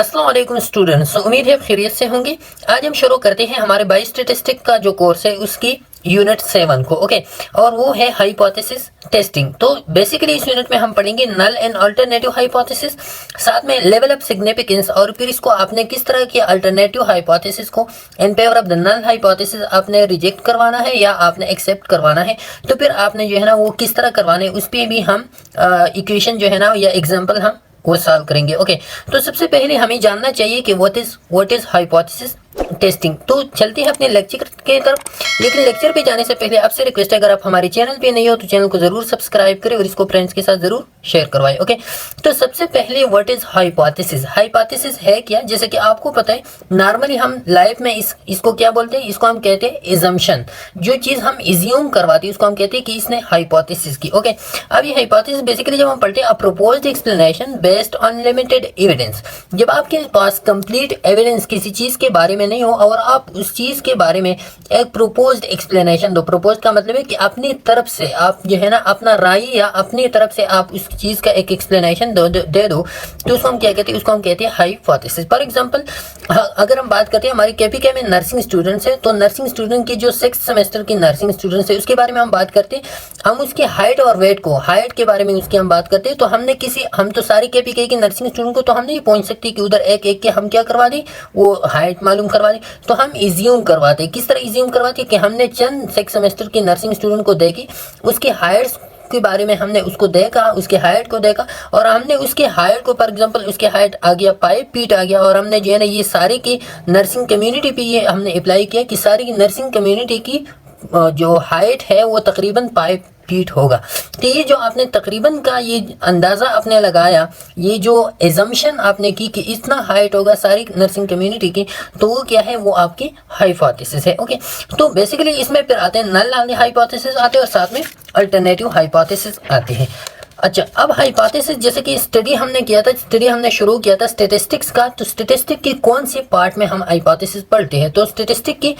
अस्सलाम वालेकुम स्टूडेंट्स, उम्मीद है खैरियत से होंगे। आज हम शुरू करते हैं हमारे बायो स्टैटिस्टिक का जो कोर्स है उसकी यूनिट 7 को। ओके, और वो है हाइपोथेसिस टेस्टिंग। तो बेसिकली इस यूनिट में हम पढ़ेंगे नल एंड अल्टरनेटिव हाइपोथेसिस, साथ में लेवल ऑफ सिग्निफिकेंस, और फिर इसको आपने किस तरह की अल्टरनेटिव हाइपोथेसिस को in favour of the null hypothesis आपने रिजेक्ट करवाना है या आपने एक्सेप्ट करवाना है, तो फिर आपने जो है ना वो किस तरह करवाना है उस पर भी हम इक्वेशन जो है ना या एग्जाम्पल हम वो सॉल्व करेंगे। ओके, तो सबसे पहले हमें जानना चाहिए कि व्हाट इज हाइपोथेसिस टेस्टिंग। तो चलते हैं अपने लेक्चर के तरफ, लेकिन लेक्चर पे जाने से पहले आपसे रिक्वेस्ट है, अगर आप हमारे चैनल पे नहीं हो तो चैनल को जरूर सब्सक्राइब करें और इसको फ्रेंड्स के साथ जरूर शेयर करवाएं। ओके, तो सबसे पहले व्हाट इज हाइपोथेसिस। हाइपोथेसिस है क्या, जैसे कि आपको पता है नॉर्मली हम लाइफ में इसको क्या बोलते हैं, इसको हम कहते हैं इजम्पशन। जो चीज हम इज्यूम करवाते हैं उसको हम कहते हैं कि इसने हाइपोथेसिस की। ओके, अब ये हाइपोथेसिस बेसिकली जब हम पढ़ते हैं proposed explanation based on limited evidence. जब आपके पास कंप्लीट एविडेंस किसी चीज के बारे में नहीं हो और आप उस चीज के बारे में एक प्रोपोज्ड एक्सप्लेनेशन दो। प्रोपोज का मतलब है कि अपनी तरफ से आप जो है ना अपना राय या अपनी तरफ से आप उस चीज का एक एक्सप्लेनेशन दे दो, तो उसको हम क्या कहते हैं, उसको हम कहते हैं हाइपोथेसिस। फॉर एग्जांपल अगर हम बात करते हैं हमारी केपीके में नर्सिंग स्टूडेंट्स है, तो नर्सिंग स्टूडेंट की जो 6th सेमेस्टर की नर्सिंग स्टूडेंट्स है उसके बारे में हम बात करते हैं। हम उसकी हाइट और वेट को, हाइट के बारे में उसकी हम बात करते हैं, तो हम तो सारी केपीके की नर्सिंग स्टूडेंट को तो हम नहीं पहुंच सकते कि उधर एक एक के हम क्या करवा दें, वो हाइट मालूम करवा दें। तो हम इज्यूम करवाते, किस तरह इज्यूम करवाते कि हमने चंद 6th सेमेस्टर की नर्सिंग स्टूडेंट को देखी, उसकी हाइट्स के बारे में हमने उसको देखा, उसके हाइट को देखा, और हमने उसके हाइट को, फॉर एग्जांपल उसके हाइट आ गया 5 फीट आ गया, और हमने जो है ना ये सारी की नर्सिंग कम्युनिटी पे ये हमने अप्लाई किया कि सारी नर्सिंग कम्युनिटी की जो हाइट है वो तकरीबन 5 फीट होगा। तो ये जो आपने तकरीबन का ये अंदाज़ा आपने लगाया, ये जो एजम्पशन आपने की कि इतना हाइट होगा सारी नर्सिंग कम्युनिटी की, तो वो क्या है, वो आपकी हाइपोथेसिस है। ओके, तो बेसिकली इसमें फिर आते हैं नल हाइपोथेसिस आते हैं और साथ में अल्टरनेटिव हाइपोथेसिस आते हैं। अच्छा, अब हाइपोथेसिस जैसे कि स्टडी हमने किया था, स्टडी हमने शुरू किया था स्टेटिस्टिक्स का, तो स्टेटिस्टिक की कौन से पार्ट में हम हाइपोथेसिस पढ़ते हैं, तो स्टेटिस्टिक की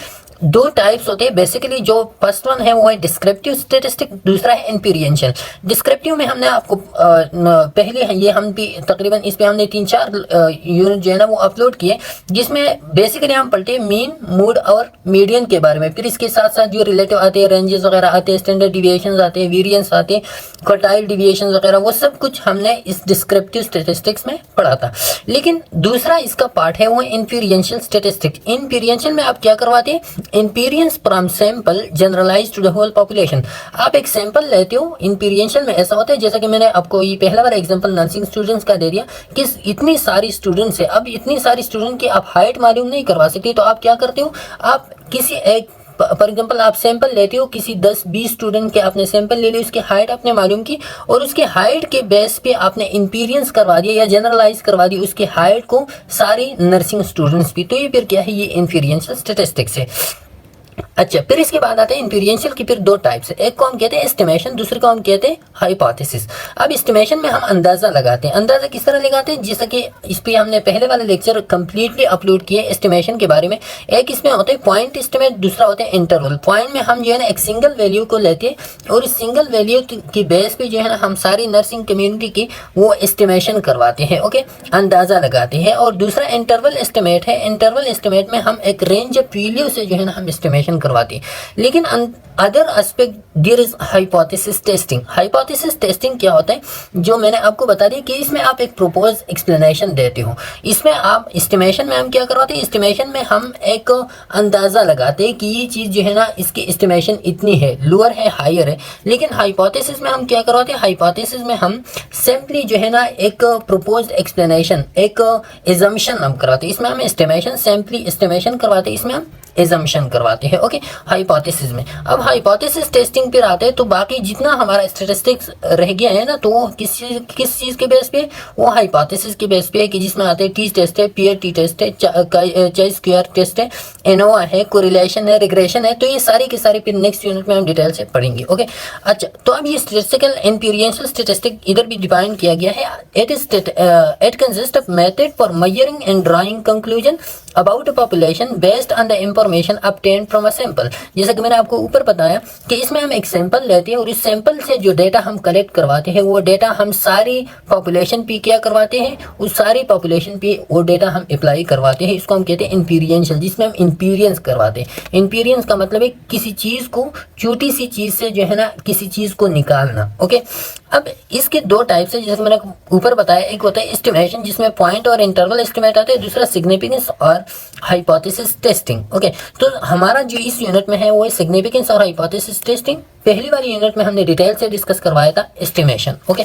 2 टाइप्स होते हैं बेसिकली। जो फर्स्ट वन है वो है डिस्क्रिप्टिव स्टेटिस्टिक, दूसरा है इंपीरियंशियल। डिस्क्रिप्टिव में हमने आपको पहले है ये हम भी तकरीबन इस पे हमने 3-4 यूनिट जो है ना वो अपलोड किए, जिसमें बेसिकली हम पढ़ते हैं मीन, मूड और मीडियन के बारे में। फिर इसके साथ साथ जो रिलेटिव आते हैं, रेंजेस वगैरह आते हैं, स्टैंडर्ड डिविएशंस आते हैं, वेरिएंस आते हैं, क्वार्टाइल डिविएशन वगैरह, वो सब कुछ हमने इस डिस्क्रिप्टिव स्टेटिस्टिक्स में पढ़ा था। लेकिन दूसरा इसका पार्ट है वो इंपीरियंशियल स्टेटिस्टिक्स। इंपीरियंशियल में आप क्या करवाते हैं, inference from sample generalise to the whole population. आप एक सैंपल लेते हो, इंपीरियंशियल में ऐसा होता है जैसा कि मैंने आपको ये पहला बार एग्जांपल नर्सिंग स्टूडेंट्स का दे दिया कि इतनी सारी स्टूडेंट्स है, अब इतनी सारी स्टूडेंट की आप हाइट मालूम नहीं करवा सकते, तो आप क्या करते हो, आप किसी एक फॉर एग्जाम्पल आप सैंपल लेते हो, किसी 10-20 स्टूडेंट के आपने सैंपल ले लिया, उसकी हाइट आपने मालूम की और उसके हाइट के बेस पे आपने इंपीरियंस करवा दिया या जनरलाइज करवा दिया उसकी हाइट को सारी नर्सिंग स्टूडेंट्स भी। तो ये फिर क्या है, ये इंपीरियंशियल स्टैटिस्टिक्स है। अच्छा, फिर इसके बाद आते हैं इंपीरियंशियल की फिर 2 टाइप्स है, एक को हम कहते हैं एस्टिमेशन, दूसरे को हम कहते हैं हाइपोथेसिस। अब एस्टिमेशन में हम अंदाजा लगाते हैं। अंदाजा किस तरह लगाते हैं, जैसे कि इस पे हमने पहले वाले लेक्चर कंप्लीटली अपलोड किए एस्टिमेशन के बारे में। एक इसमें होते हैं पॉइंट एस्टिमेट, दूसरा होता है इंटरवल। पॉइंट में हम जो है ना एक सिंगल वैल्यू को लेते हैं और इस सिंगल वैल्यू की बेस पे जो है ना हम सारी नर्सिंग कम्युनिटी की वो एस्टिमेशन करवाते हैं। ओके, अंदाजा लगाते हैं। और दूसरा इंटरवल एस्टिमेट है। इंटरवल एस्टिमेट में हम एक रेंज ऑफ वैल्यू से जो है ना हम एस्टिमेशन करवाती। लेकिन other aspect there is hypothesis testing. Hypothesis testing क्या होता है, जो मैंने आपको बता दिया कि इसमें आप एक प्रोपोज एक्सप्लेनेशन देते हो। इसमें आप एस्टिमेशन में हम क्या करवाते हैं, एस्टिमेशन में हम एक अंदाजा लगाते हैं कि ये चीज़ जो है ना इसकी एस्टिमेशन इतनी है, लोअर है, हायर है। लेकिन हाइपोथेसिस में हम क्या करवाते हैं, हाइपोथेसिस में हम सिंपली जो है ना एक प्रोपोज एक्सप्लेनेशन, एक एजम्पशन हम करवाते हैं। इसमें हम एस्टिमेशन सिंपली एस्टिमेशन करवाते हैं, इसमें हम एजम्पशन करवाते हैं। ओके, हाइपोथेसिस में। अब हाइपोथेसिस टेस्टिंग पर आते हैं, तो बाकी जितना हमारा स्टैटिस्टिक्स रह गया है ना, तो वो किस चीज़ के बेस पे, वो हाइपोथेसिस के बेस पे है कि जिसमें आते हैं टी टेस्ट है, पीयर टी टेस्ट है, चाई स्क्वायर टेस्ट है, एनोवा है, कोरिलेशन है, रिग्रेशन है। तो ये सारी की सारी फिर नेक्स्ट यूनिट में हम डिटेल से पढ़ेंगे। ओके, अच्छा, तो अब ये स्टैटिस्टिकल इंपीरियंशियल स्टैटिस्टिक इधर भी डिफाइन किया गया है। It consist of method for measuring and drawing conclusion about a population based on the information obtained from a sample. जैसा कि मैंने आपको ऊपर बताया कि इसमें हम एक सैंपल लेते हैं और इस सैंपल से जो डेटा हम कलेक्ट करवाते हैं वो डेटा हम सारी पॉपुलेशन पे क्या करवाते हैं, उस सारी पॉपुलेशन पे वो डेटा हम अप्लाई करवाते हैं। इसको हम कहते हैं इंपीरियंशियल, जिसमें हम इंपीरियंस करवाते हैं। इंपीरियंस का मतलब है किसी चीज़ को, छोटी सी चीज़ से जो है ना किसी चीज़ को निकालना। ओके, अब इसके दो टाइप्स है जैसे मैंने ऊपर बताया, एक होता है एस्टिमेशन जिसमें पॉइंट और इंटरवल एस्टिमेट आते हैं, दूसरा सिग्निफिकेंस और हाइपोथेसिस टेस्टिंग। ओके, तो हमारा जो इस यूनिट में है वो है सिग्निफिकेंस और हाइपोथेसिस टेस्टिंग। पहली वाली यूनिट में हमने डिटेल से डिस्कस करवाया था एस्टिमेशन। ओके,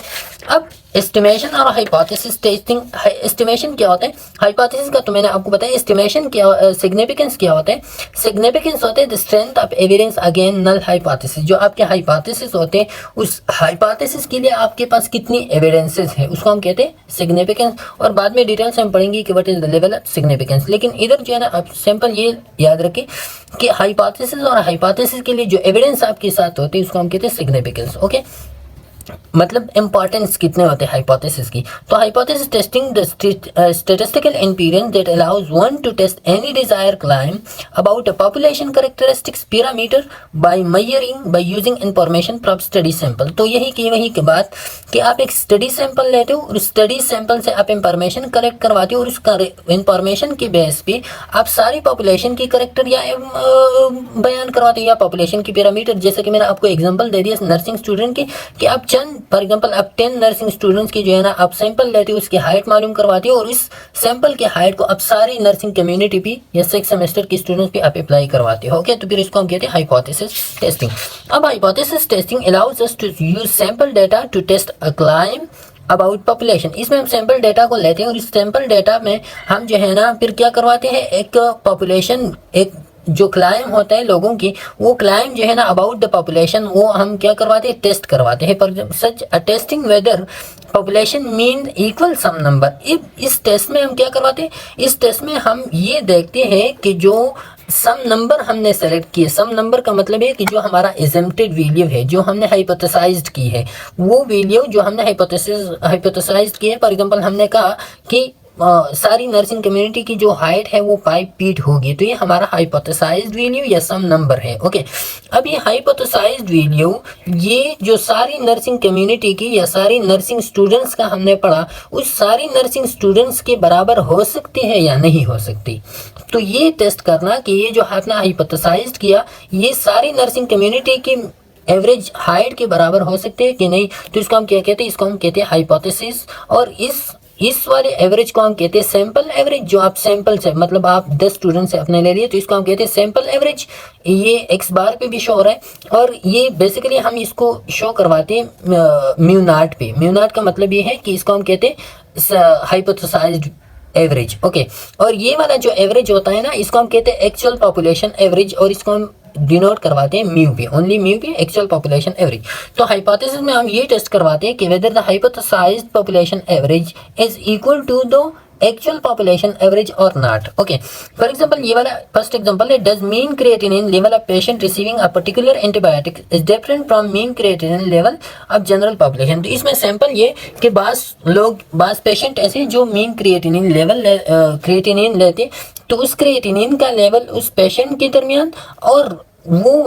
अब एस्टिमेशन और हाइपोथेसिस टेस्टिंग। एस्टिमेशन क्या होता है, हाइपोथेसिस का तो मैंने आपको बताया। एस्टिमेशन क्या, सिग्निफिकेंस क्या होता है, सिग्निफिकेंस होते हैं the strength of evidence again null hypothesis. जो आपके हाइपोथेसिस होते हैं उस हाइपोथेसिस के लिए आपके पास कितनी एविडेंसेस है उसको हम कहते हैं सिग्निफिकेंस। और बाद में डिटेल से हम पढ़ेंगे कि what is the level of significance. लेकिन इधर जो है ना आप सिंपल ये याद रखें कि हाइपोथेसिस और हाइपोथेसिस के लिए जो एविडेंस आपके साथ होती है उसको हम कहते हैं सिग्निफिकेंस। ओके, मतलब इंपॉर्टेंस कितने होते हैं हाइपोथेसिस की। तो hypothesis testing the statistical inference that allows one to test any desire claim about a population characteristics parameter by using information from study sample. तो यही की वही की बात कि आप एक स्टडी सैंपल लेते हो और स्टडी सैंपल से आप इंफॉर्मेशन कलेक्ट करवाते हो और उस इंफॉर्मेशन के बेस पे आप सारी पॉपुलेशन की करेक्टर या बयान करवाते हो या पॉपुलेशन की पैरामीटर। जैसे कि मैंने आपको एग्जांपल दे दिया नर्सिंग स्टूडेंट के कि आप फॉर एग्जांपल आप 10 नर्सिंग स्टूडेंट्स की जो है ना आप सैंपल लेते हो, उसकी हाइट मालूम करवाते हो और इस सैंपल के हाइट को आप सारी नर्सिंग कम्युनिटी पे या 6 सेमेस्टर की स्टूडेंट्स पे आप अप्लाई करवाते हो। ओके, तो फिर इसको हम कहते हैं हाइपोथेसिस टेस्टिंग। अब hypothesis testing allows us to use sample data to test a claim about population. इसमें हम सैंपल डेटा को लेते हैं और इस सैंपल डेटा में हम जो है ना फिर क्या करवाते हैं, एक पॉपुलेशन, एक जो क्लाइम होता है लोगों की, वो क्लाइम जो है ना अबाउट द पॉपुलेशन वो हम क्या करवाते हैं, टेस्ट करवाते हैं। पर such a testing whether population mean equal some number. इस टेस्ट में हम क्या करवाते हैं, इस टेस्ट में हम ये देखते हैं कि जो सम नंबर हमने सेलेक्ट किए, सम नंबर का मतलब है कि जो हमारा एजम्प्टेड वैल्यू है, जो हमने हाइपोथेसाइज्ड की है, वो वैल्यू जो हमने हाइपोथेसाइज्ड की है। फॉर एग्जांपल हमने कहा कि सारी नर्सिंग कम्युनिटी की जो हाइट है वो 5 फीट होगी, तो ये हमारा हाइपोथेसाइज्ड वैल्यू या सम नंबर है। ओके, अब ये हाइपोथेसाइज्ड वैल्यू ये जो सारी नर्सिंग कम्युनिटी की या सारी नर्सिंग स्टूडेंट्स का हमने पढ़ा, उस सारी नर्सिंग स्टूडेंट्स के बराबर हो सकती है या नहीं हो सकती। तो ये टेस्ट करना कि ये जो आपने हाइपोथेसाइज्ड किया ये सारी नर्सिंग कम्युनिटी की एवरेज हाइट के बराबर हो सकते हैं कि नहीं, तो इसको हम क्या कहते हैं, इसको हम कहते हैं हाइपोथेसिस। और इस वाले एवरेज को हम कहते हैं सैंपल एवरेज। जो आप सैंपल से मतलब आप 10 स्टूडेंट से अपने ले लिए तो इसको हम कहते हैं सैंपल एवरेज। ये एक्स बार पे भी शो हो रहा है और ये बेसिकली हम इसको शो करवाते हैं म्यू नॉट पे। म्यू नॉट का मतलब ये है कि इसको हम कहते हैं हाइपोथेसाइज्ड एवरेज। ओके, और ये वाला जो एवरेज होता है ना इसको हम कहते हैं एक्चुअल पॉपुलेशन एवरेज और इसको हम डिनोट करवाते हैं म्यू पे, ओनली म्यू पे, एक्चुअल पॉपुलेशन एवरेज। तो हाइपोथेसिस में हम ये टेस्ट करवाते हैं कि whether the hypothesised population average is equal to the actual population average और नॉट। ओके, फॉर एग्जांपल ये वाला फर्स्ट एग्जांपल है, does mean creatinine level of patient receiving a particular antibiotic is different from mean creatinine level of general population. तो इसमें sample ये कि बास patient ऐसे जो मीन क्रिएटिनिन क्रिएटिनिन लेते तो उस क्रिएटिनिन का लेवल उस पेशेंट के दरमियान और वो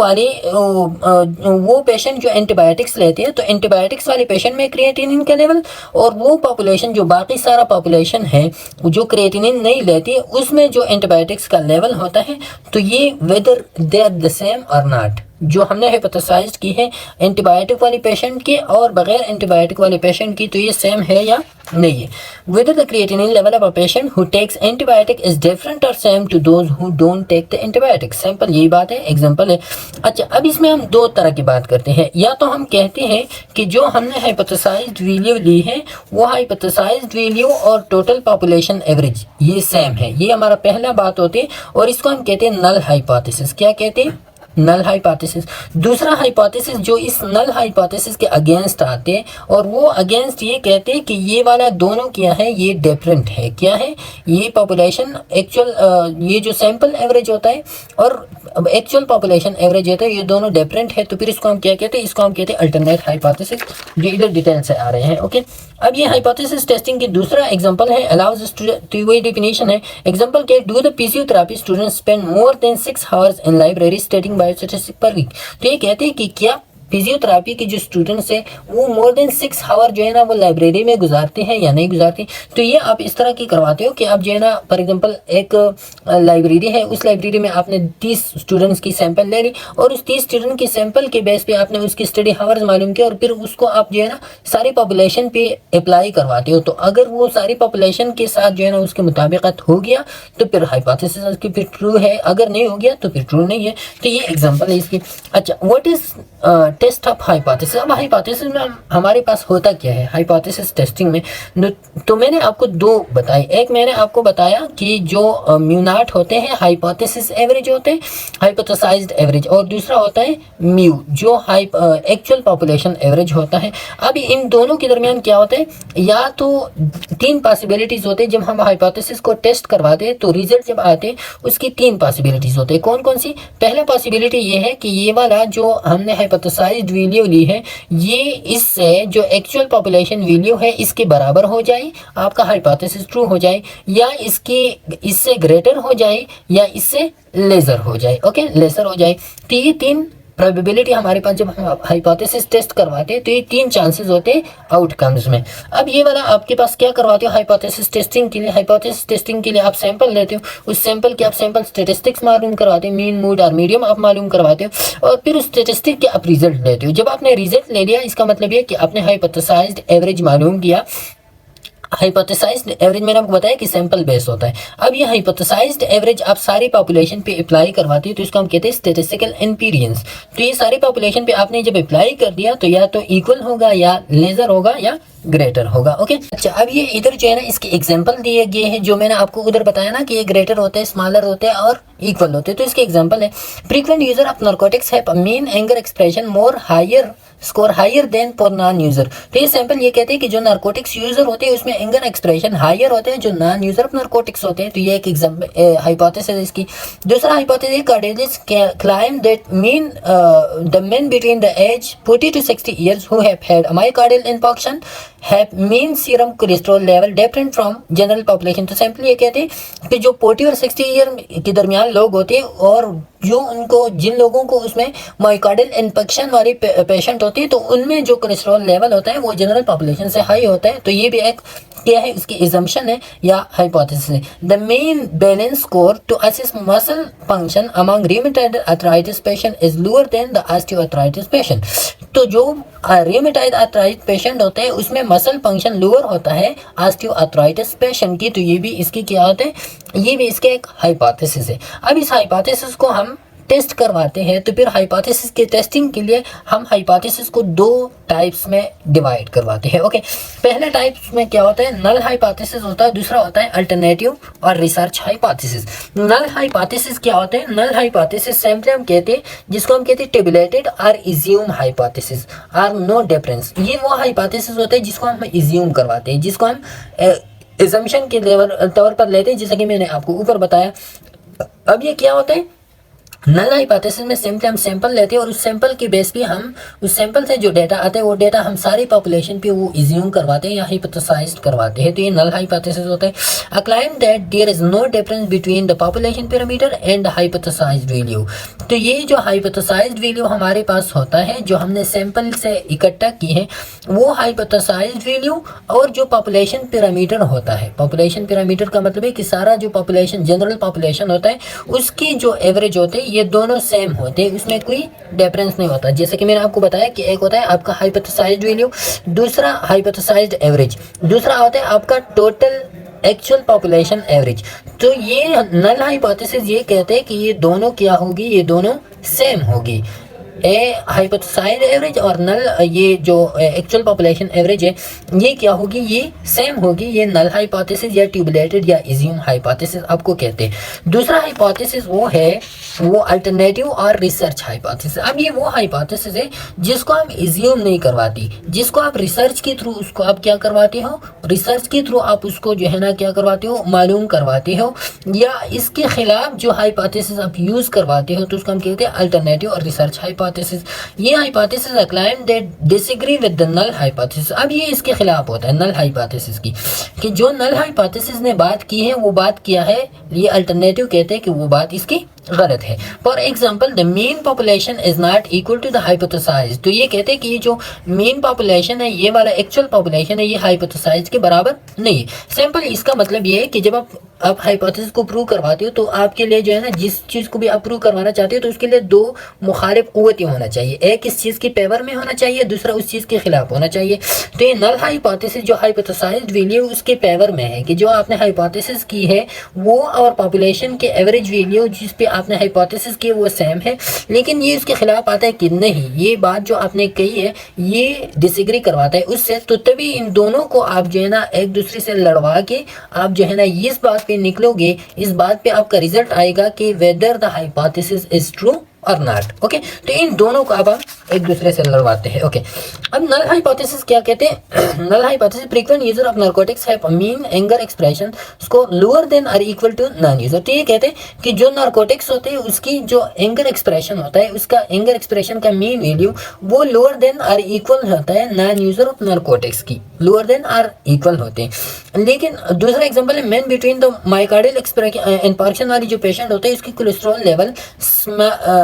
पेशेंट जो एंटीबायोटिक्स लेते हैं तो एंटीबायोटिक्स वाले पेशेंट में क्रिएटिनिन का लेवल और वो पॉपुलेशन जो बाकी सारा पॉपुलेशन है जो क्रिएटिनिन नहीं लेती है उसमें जो एंटीबायोटिक्स का लेवल होता है, तो ये whether they are the same or not. जो हमने हाइपोथेसाइज्ड की है एंटीबायोटिक वाले पेशेंट के और बगैर एंटीबायोटिक वाले पेशेंट की, तो ये सेम है या नहीं है। Whether the creatinine level of a patient who takes antibiotic is different और same to those who don't take the antibiotic. Sample यही बात है, एग्जांपल है। अच्छा, अब इसमें हम दो तरह की बात करते हैं। या तो हम कहते हैं कि जो हमने हाइपोथेसाइज्ड वैल्यू ली है वो हाइपोथेसाइज्ड वैल्यू और टोटल पॉपुलेशन एवरेज ये सेम है, ये हमारा पहला बात होती है और इसको हम कहते हैं नल हाइपोथेसिस। क्या कहते हैं, नल हाइपोथेसिस। दूसरा हाइपोथेसिस जो इस नल हाइपोथेसिस के अगेंस्ट आते हैं और वो अगेंस्ट ये कहते हैं कि ये वाला दोनों क्या है, ये डिफरेंट है। क्या है, ये पॉपुलेशन एक्चुअल ये जो सैंपल एवरेज होता है और अब एक्चुअल पॉपुलेशन एवरेज है तो ये दोनों डिफरेंट है, तो फिर इसको हम क्या कहते हैं, इसको हम कहते हैं अल्टरनेट हाइपोथेसिस, जो इधर डिटेल से आ रहे हैं। ओके, अब ये हाइपोथेसिस टेस्टिंग की दूसरा एग्जांपल है, अलाउज स्टूडेंट, तो वही डेफिनेशन है। एग्जांपल के do the physiotherapy student spend more than 6 hours in library studying biostatistics per week. तो ये कहते हैं कि क्या फिजियोथेरेपी के जो स्टूडेंट्स हैं वो मोर देन 6 आवर जो है ना वो लाइब्रेरी में गुजारते हैं या नहीं गुजारते। तो ये आप इस तरह की करवाते हो कि आप जो है ना फॉर एग्जांपल एक लाइब्रेरी है, उस लाइब्रेरी में आपने 30 स्टूडेंट्स की सैंपल ले ली और उस 30 स्टूडेंट की सैंपल के बेस पे आपने उसकी स्टडी हावर्स मालूम किया और फिर उसको आप जो है ना सारी पॉपुलेशन पे अप्लाई करवाते हो। तो अगर वो सारी पॉपुलेशन के साथ जो है ना उसके मुताबिकत हो गया तो फिर हाइपोथेसिस उसकी फिर ट्रू है, अगर नहीं हो गया तो फिर ट्रू नहीं है। तो ये एग्जांपल है इसकी। अच्छा, what is test of hypothesis. अब हाइपोथेसिस में हमारे पास होता क्या है हाइपोथेसिस टेस्टिंग में, तो मैंने आपको दो बताई। एक मैंने आपको बताया कि जो म्यू होते हैं हाइपोथेसिस एवरेज होते हैं, हाइपोथेसाइज्ड एवरेज, और दूसरा होता है म्यू जो एक्चुअल पॉपुलेशन एवरेज होता है। अब इन दोनों के दरमियान क्या होता है, या तो 3 पॉसिबिलिटीज होते हैं। जब हम हाइपोथेसिस को टेस्ट करवाते हैं तो रिजल्ट जब आते हैं उसकी 3 पॉसिबिलिटीज होते हैं। कौन कौन सी? पहला पॉसिबिलिटी ये है कि ये वाला जो हमने हाइपोथेसाइज्ड वैल्यू ली है ये इससे जो एक्चुअल पॉपुलेशन वैल्यू है इसके बराबर हो जाए, आपका हाइपोथेसिस ट्रू हो जाए, या इससे ग्रेटर हो जाए, या इससे लेसर हो जाए। ओके, लेसर हो जाए। तो ये 3 प्रोबेबिलिटी हमारे पास जब हम हाइपोथेसिस टेस्ट करवाते हैं तो ये 3 चांसेस होते हैं आउटकम्स में। अब ये वाला आपके पास क्या करवाते हो हाइपोथेसिस टेस्टिंग के लिए, हाइपोथेसिस टेस्टिंग के लिए आप सैंपल लेते हो, उस सैंपल के आप सैंपल स्टेटिस्टिक्स मालूम करवाते हो, मीन, मूड और मीडियम आप मालूम करवाते हो, और फिर उस स्टेटिस्टिक के आप रिजल्ट लेते हो। जब आपने रिजल्ट ले लिया इसका मतलब ये कि आपने हाइपोथेसाइज्ड एवरेज मालूम किया। हाइपोथेसाइज्ड एवरेज मैंने आपको बताया कि सैंपल बेस होता है। अब ये हाइपोथेसाइज्ड एवरेज आप सारी पॉपुलेशन पे अप्लाई करवाते हैं तो इसको हम कहते हैं स्टैटिस्टिकल इनवेरिएंस। तो ये सारी पॉपुलेशन पे आपने जब अप्लाई कर दिया तो या तो इक्वल होगा, या लेजर होगा, या ग्रेटर होगा। ओके, अच्छा, अब ये इधर जो है ना इसके एग्जांपल दिए गए हैं, जो मैंने आपको उधर बताया ना कि ये ग्रेटर होते हैं, स्मॉलर होते हैं और इक्वल होते हैं। तो इसके एग्जांपल है, frequent user of narcotics have mean anger expression more higher score higher than for non user. तो ये सैंपल ये कहते हैं कि जो नारकोटिक्स यूजर होते हैं उसमें एंगर एक्सप्रेशन हायर होते हैं जो नॉन यूजर ऑफ नारकोटिक्स होते हैं। तो ये एक एग्जांपल हाइपोथेसिस है इसकी। दूसरा hypothesis, cardiologist claim that mean the men between the age 40 to 60 years who have had myocardial infarction have mean serum cholesterol level different from general population। तो sample ये कहते हैं कि जो 40 और 60 ईयर के दरमियान लोग होते हैं और जिन लोगों को उसमें मायोकार्डियल इन्फेक्शन वाले पेशेंट होते हैं तो उनमें जो कोलेस्ट्रॉल लेवल होता है वो जनरल पॉपुलेशन से हाई होता है। तो ये भी एक क्या है, इसकी एजम्पशन है या हाइपोथेसिस है। The mean balance score to assess muscle function among rheumatoid arthritis patient is lower than the osteoarthritis patient. तो जो रूमेटॉइड आर्थराइटिस पेशेंट होते हैं उसमें मसल फंक्शन लोअर होता है ऑस्टियोआर्थराइटिस पेशेंट की। तो ये भी इसकी क्या होते हैं, ये भी इसके एक हाइपोथेसिस है। अब इस हाइपोथेसिस को हम टेस्ट करवाते हैं तो फिर हाइपोथेसिस के टेस्टिंग के लिए हम हाइपोथेसिस को 2 टाइप्स में डिवाइड करवाते हैं। ओके, पहले टाइप में क्या होता है, नल हाइपोथेसिस होता है, दूसरा होता है alternative or research hypothesis. Null hypothesis क्या होते हैं, नल हाइपोथेसिस सिंपली हम कहते हैं जिसको हम कहते हैं टेबुलेटेड और इज्यूम हाइपोथेसिस और नो डिफरेंस। ये वो हाइपोथेसिस होते हैं जिसको हम इज्यूम करवाते हैं, जिसको हम एजम्पशन के तौर पर लेते हैं, जैसा कि मैंने आपको ऊपर बताया। अब ये क्या होता है, नल हाइपोथेसिस में सिंपली हम सैंपल लेते हैं और उस सैंपल के बेस पे हम उस सैंपल से जो डेटा आता है वो डेटा हम सारी पॉपुलेशन पे वो इज्यूम करवाते हैं या हाइपोथेसाइज्ड करवाते हैं। तो ये नल हाइपोथेसिस होता है। A claim that there is no difference between the population parameter and hypothesised value. तो ये जो हाइपोथेसाइज्ड वैल्यू हमारे पास होता है जो हमने सैंपल से इकट्ठा की है वो हाइपोथेसाइज्ड वैल्यू और जो पॉपुलेशन पैरामीटर होता है, पॉपुलेशन पैरामीटर का मतलब है कि सारा जो पॉपुलेशन जनरल पॉपुलेशन होता है उसकी जो एवरेज होते हैं ये दोनों सेम होते हैं, उसमें कोई डिफरेंस नहीं होता। जैसे कि मैंने आपको बताया कि एक होता है आपका हाइपोथेसाइज्ड वैल्यू, दूसरा हाइपोथेसाइज्ड एवरेज, दूसरा होता है आपका टोटल एक्चुअल पॉपुलेशन एवरेज। तो ये नल हाइपोथेसिस ये कहते हैं कि ये दोनों क्या होगी, ये दोनों सेम होगी। ए हाइपोथेसाइज्ड एवरेज और नल ये जो एक्चुअल पॉपुलेशन एवरेज है ये क्या होगी, ये सेम होगी। ये नल हाइपोथेसिस या ट्यूबुलेटेड या इज्यूम हाइपोथेसिस आपको कहते हैं। दूसरा हाइपोथेसिस वो है वो अल्टरनेटिव और रिसर्च हाइपोथेसिस। अब ये वो हाइपोथेसिस है जिसको आप इज्यूम नहीं करवाती, जिसको आप रिसर्च के थ्रू उसको आप क्या करवाते हो, रिसर्च के थ्रू आप उसको जो है ना क्या करवाते हो, मालूम करवाते हो, या इसके खिलाफ जो हाइपोथेसिस आप यूज करवाते हो तो उसको हम कहते हैं अल्टरनेटिव और रिसर्च हाइपोथेसिस। ये hypothesis claim that disagree with the null hypothesis. अब ये इसके खिलाफ होता है नल हाइपोथेसिस की, कि जो नल हाइपोथेसिस ने बात की है वो बात किया है, ये अल्टरनेटिव कहते हैं कि वो बात इसकी गलत है। For example the mean population is not equal to the hypothesize. तो ये कहते हैं कि ये जो मीन पॉपुलेशन है, ये वाला एक्चुअल पॉपुलेशन है, ये हाइपोथेसाइज के बराबर नहीं है। सिंपल इसका मतलब ये है कि जब आप हाइपोथेसिस को प्रूव करवाते हो तो आपके लिए जो है ना जिस चीज़ को भी आप प्रूव करवाना चाहते हो तो उसके लिए दो मुखालिफ कुव्वतें होना चाहिए, एक इस चीज़ की फेवर में होना चाहिए, दूसरा उस चीज़ के खिलाफ होना चाहिए। तो ये नल हाइपोथेसिस जो हाइपोथेसाइज्ड वैल्यू उसके फेवर में है कि जो आपने हाइपोथेसिस की है वो और पॉपुलेशन के एवरेज वैल्यू जिस पे आपने हाइपोथेसिस की वो सेम है, लेकिन ये उसके खिलाफ आता है कि नहीं, ये बात जो आपने कही है ये डिसएग्री करवाता है उससे। तो तभी इन दोनों को आप जो है ना एक दूसरे से लड़वा के आप जो है ना इस बात पे निकलोगे, इस बात पे आपका रिजल्ट आएगा कि whether the hypothesis is true और नॉट। ओके, तो इन दोनों को अब हम एक दूसरे से लड़वाते हैं। ओके, अब नल हाइपोथेसिस क्या कहते हैं? Null hypothesis frequent user of narcotics have mean anger expression score lower than or equal to non user. तो ये कहते हैं कि जो नारकोटिक्स होते हैं उसकी जो एंगर एक्सप्रेशन होता है, उसका एंगर एक्सप्रेशन का मीन वैल्यू वो लोअर देन और इक्वल होता है नॉन यूजर ऑफ नारकोटिक्स की, लोअर देन और इक्वल होते हैं। लेकिन दूसरा एग्जाम्पल है mean between the myocardial infarction वाली जो पेशेंट होते हैं उसकी cholesterol level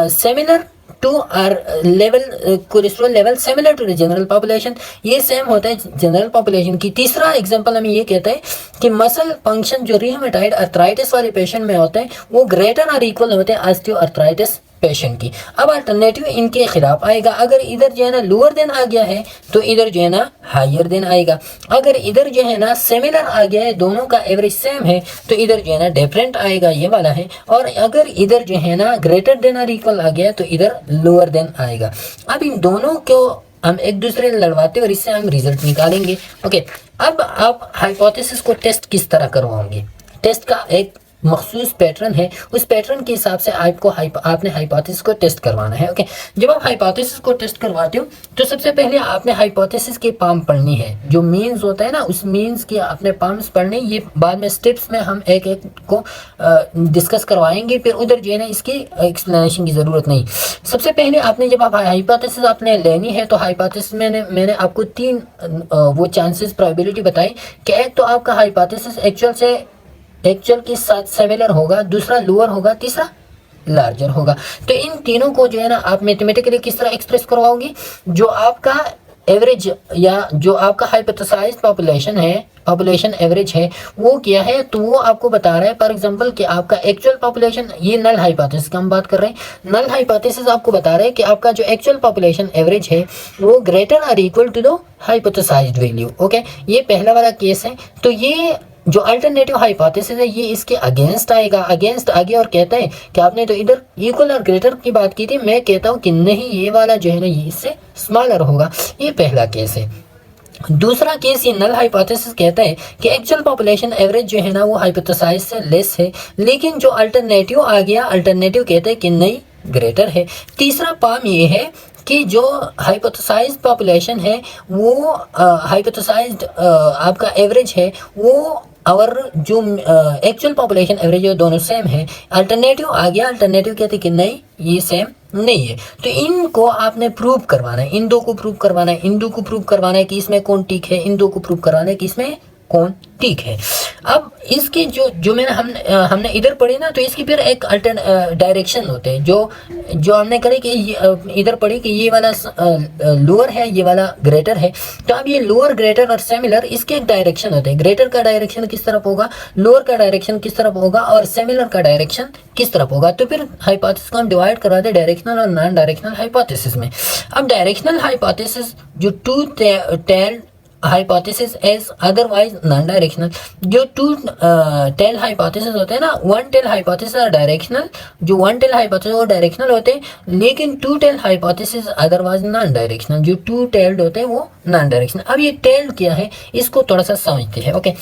similar to or level cholesterol level similar to the general population, ये सेम होता है जनरल पॉपुलेशन की। तीसरा एग्जांपल हमें ये कहता है कि मसल फंक्शन जो रिहेमेटॉइड अर्थराइटिस वाले पेशेंट में होते हैं वो ग्रेटर और इक्वल होते हैं ऑस्टियो अर्थराइटिस पेशेंट की। अब अल्टरनेटिव इनके खिलाफ आएगा, अगर इधर जो है ना लोअर देन आ गया है तो इधर जो है ना हायर देन आएगा, अगर इधर जो है ना सिमिलर आ गया है, दोनों का एवरेज सेम है तो इधर जो है ना डिफरेंट आएगा, ये वाला है, और अगर इधर जो है ना ग्रेटर देन और इक्वल आ गया है तो इधर लोअर देन आएगा। अब इन दोनों को हम एक दूसरे से लड़वाते और इससे हम रिजल्ट निकालेंगे। ओके, अब आप हाइपोथेसिस को टेस्ट किस तरह करवाओगे? टेस्ट का एक मखसूस पैटर्न है, उस पैटर्न के हिसाब से आपको आपने हाइपोथेसिस को टेस्ट करवाना है। ओके, जब आप हाइपोथेसिस को टेस्ट करवाते हो तो सबसे पहले आपने हाइपोथेसिस की पाम पढ़नी है, जो मीन्स होता है ना उस मीन्स की आपने पाम्स पढ़नी। ये बाद में स्टेप्स में हम एक एक को डिस्कस करवाएंगे, फिर उधर जो है ना इसकी एक्सप्लेनेशन की ज़रूरत नहीं। सबसे पहले आपने जब आप हाइपोथेसिस आपने लेनी है तो हाइपोथेसिस में मैंने आपको तीन वो चांसेस प्रोबेबिलिटी बताई कि एक तो आपका हाइपोथेसिस एक्चुअल के साथ सिमिलर होगा, दूसरा लोअर होगा, तीसरा लार्जर होगा। तो इन तीनों को जो है ना आप मैथमेटिकली किस तरह एक्सप्रेस करवाओगे? जो आपका एवरेज या जो आपका हाइपोथेसाइज्ड पॉपुलेशन है, पॉपुलेशन एवरेज है, वो क्या है तो वो आपको बता रहा है। फॉर एग्जांपल कि आपका एक्चुअल पॉपुलेशन, ये नल हाइपोथेसिस की हम बात कर रहे हैं, नल हाइपोथेसिस आपको बता रहा है कि आपका जो एक्चुअल पॉपुलेशन एवरेज है वो ग्रेटर और equal to the hypothesised value. Okay, ये पहला वाला केस है। तो ये जो अल्टरनेटिव हाइपोथेसिस है ये इसके अगेंस्ट आएगा, अगेंस्ट आगे और कहता है कि आपने तो इधर इक्वल और ग्रेटर की बात की थी, मैं कहता हूँ कि नहीं, ये वाला जो है ना ये इससे स्मॉलर होगा। ये पहला केस है। दूसरा केस ये नल हाइपोथेसिस कहता है कि एक्चुअल पॉपुलेशन एवरेज जो है ना वो हाइपोथेसाइज से लेस है, लेकिन जो अल्टरनेटिव आ गया, अल्टरनेटिव कहते हैं कि नहीं, ग्रेटर है। तीसरा पाम ये है कि जो हाइपोथेसाइज्ड पॉपुलेशन है वो हाइपोथेसाइज्ड आपका एवरेज है वो और जो एक्चुअल पॉपुलेशन एवरेज है दोनों सेम है। अल्टरनेटिव आ गया, अल्टरनेटिव कहते कि नहीं, ये सेम नहीं है। तो इनको आपने प्रूव करवाना है, इन दो को प्रूव करवाना है, इन दो को प्रूव करवाना है कि इसमें कौन ठीक है, इन दो को प्रूव करवाना है कि इसमें कौन ठीक है। अब इसके जो मैंने हमने इधर पढ़ी ना, तो इसकी फिर एक डायरेक्शन होते हैं जो हमने करे कि इधर पढ़ी कि ये वाला लोअर है, ये वाला ग्रेटर है। तो अब ये लोअर, ग्रेटर और सिमिलर इसके एक डायरेक्शन होते हैं। ग्रेटर का डायरेक्शन किस तरफ होगा, लोअर का डायरेक्शन किस तरफ होगा और सिमिलर का डायरेक्शन किस तरफ होगा। तो फिर हाइपोथेसिस को हम डिवाइड करवाते हैं डायरेक्शनल और नॉन डायरेक्शनल हाइपोथेसिस में। अब डायरेक्शनल हाइपोथेसिस जो two tailed hypothesis as otherwise non directional. जो टू टेल हाइपोथेसिस होते हैं ना, one tail hypothesis are directional, जो वन टेल हाइपोथेसिस वो डायरेक्शनल होते हैं, लेकिन two tail hypothesis otherwise non directional. जो टू टेल्ड होते हैं वो नॉन डायरेक्शनल। अब ये टेल्ड क्या है इसको थोड़ा सा समझते हैं। ओके,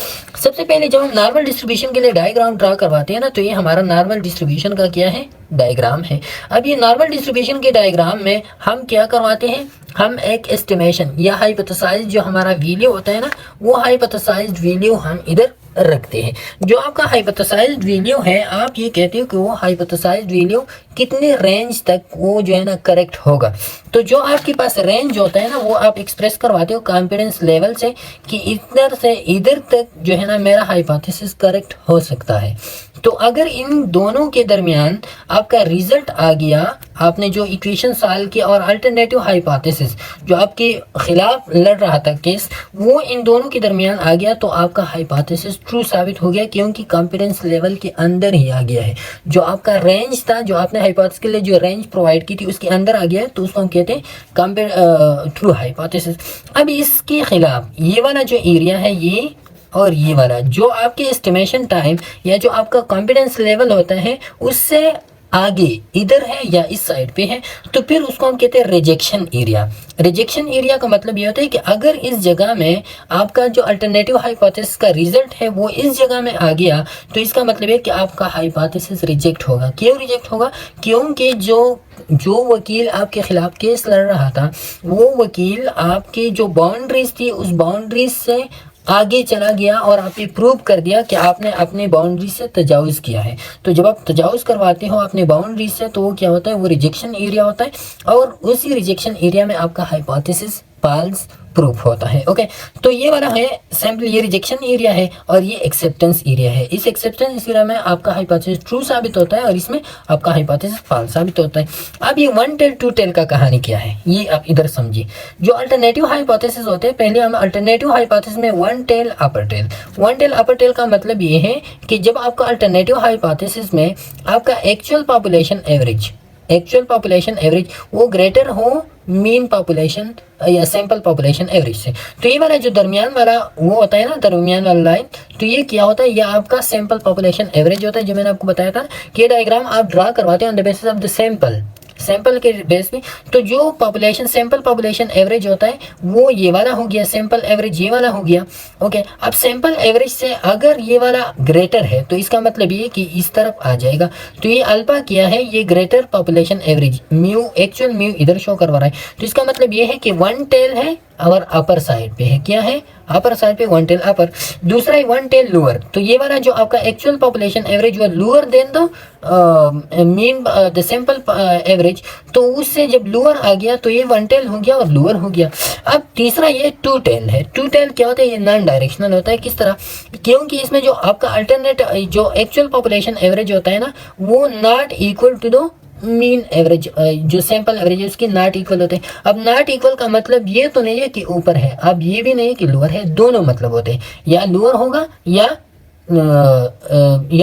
सबसे पहले जब हम नॉर्मल डिस्ट्रीब्यूशन के लिए डायग्राम ड्रा करवाते हैं ना, तो ये हमारा नॉर्मल डिस्ट्रीब्यूशन का क्या है, डायग्राम है। अब ये नॉर्मल डिस्ट्रीब्यूशन के डायग्राम में हम क्या करवाते हैं, हम एक एस्टिमेशन या हाइपोथेसाइज जो हमारा वैल्यू होता है ना, वो हाइपोथेसाइज्ड वैल्यू हम इधर रखते हैं। जो आपका हाइपोथेसाइज्ड वैल्यू है, आप ये कहते हो कि वो हाइपोथेसाइज्ड वैल्यू कितने रेंज तक वो जो है ना करेक्ट होगा। तो जो आपके पास रेंज होता है ना, वो आप एक्सप्रेस करवाते हो कॉन्फिडेंस लेवल से कि इधर से इधर तक जो है ना मेरा हाइपोथेसिस करेक्ट हो सकता है। तो अगर इन दोनों के दरमियान आपका रिजल्ट आ गया, आपने जो इक्वेशन सॉल्व किया और अल्टरनेटिव हाइपोथेसिस जो आपके खिलाफ लड़ रहा था केस, वो इन दोनों के दरमियान आ गया, तो आपका हाइपोथेसिस ट्रू साबित हो गया, क्योंकि कॉन्फिडेंस लेवल के अंदर ही आ गया है। जो आपका रेंज था, जो आपने हाइपोथेसिस के लिए जो रेंज प्रोवाइड की थी, उसके अंदर आ गया है, तो उसको हम कहते हैं ट्रू हाइपोथेसिस। अब इसके खिलाफ ये वाला जो एरिया है, ये और ये वाला जो आपके एस्टिमेशन टाइम या जो आपका कॉन्फिडेंस लेवल होता है, उससे आगे इधर है या इस साइड पे है, तो फिर उसको हम कहते हैं रिजेक्शन एरिया। रिजेक्शन एरिया का मतलब ये होता है कि अगर इस जगह में आपका जो अल्टरनेटिव हाइपोथेसिस का रिजल्ट है वो इस जगह में आ गया, तो इसका मतलब है कि आपका हाइपोथेसिस रिजेक्ट होगा। क्यों रिजेक्ट होगा? क्योंकि जो वकील आपके खिलाफ केस लड़ रहा था, वो वकील आपकी जो बाउंड्रीज थी, उस बाउंड्रीज से आगे चला गया और आपने प्रूव कर दिया कि आपने अपनी बाउंड्री से तजावुज़ किया है। तो जब आप तजावुज़ करवाते हो अपनी बाउंड्री से, तो वो क्या होता है, वो रिजेक्शन एरिया होता है, और उसी रिजेक्शन एरिया में आपका हाइपोथेसिस फॉल्स प्रूफ होता है। ओके, तो ये वाला है सैम्पल, ये रिजेक्शन एरिया है और ये एक्सेप्टेंस एरिया है। इस एक्सेप्टेंस एरिया में आपका हाइपोथेसिस ट्रू साबित होता है और इसमें आपका हाइपोथेसिस फॉल्स साबित होता है। अब ये वन टेल टू टेल का कहानी क्या है, ये आप इधर समझिए। जो अल्टरनेटिव हाइपोथेसिस होते हैं, पहले हम अल्टरनेटिव हाइपोथेसिस में वन टेल अपर टेल। वन टेल अपर टेल का मतलब ये है कि जब आपका अल्टरनेटिव हाइपोथेसिस में आपका एक्चुअल पॉपुलेशन एवरेज वो ग्रेटर हो मीन पॉपुलेशन या सैंपल पॉपुलेशन एवरेज से। तो ये वाला जो दरमियान वाला वो होता है ना, दरमियान वाला लाइन, तो ये क्या होता है, ये आपका सैंपल पॉपुलेशन एवरेज होता है। जो मैंने आपको बताया था कि ये डायग्राम आप ड्रा करवाते हैं on the basis of the sample के बेस पे। तो जो पॉपुलेशन सैंपल पॉपुलेशन एवरेज होता है, वो ये वाला हो गया, सैंपल एवरेज ये वाला हो गया। ओके, अब सैंपल एवरेज से अगर ये वाला ग्रेटर है, तो इसका मतलब ये कि इस तरफ आ जाएगा। तो ये अल्फा क्या है, ये greater population average, mu actual mu इधर शो करवा रहा है। तो इसका मतलब ये है कि वन टेल है और अपर साइड पे है, क्या है, अपर साइड पे वन टेल अपर। दूसरा है वन टेल लोअर, तो ये वाला जो आपका एक्चुअल पॉपुलेशन एवरेज वो लोअर देन दो मीन द सैंपल एवरेज, तो उससे जब लोअर आ गया तो ये वन टेल हो गया और लोअर हो गया। अब तीसरा ये टू टेल है। टू टेल क्या होता है, ये नॉन डायरेक्शनल होता है। किस तरह? क्योंकि इसमें जो आपका अल्टरनेट जो एक्चुअल पॉपुलेशन एवरेज होता है ना, वो not equal to the mean average, जो सैंपल एवरेज है उसकी नॉट इक्वल होते हैं। अब नॉट इक्वल का मतलब ये तो नहीं है कि ऊपर है, अब ये भी नहीं है कि लोअर है, दोनों मतलब होते हैं, या लोअर होगा या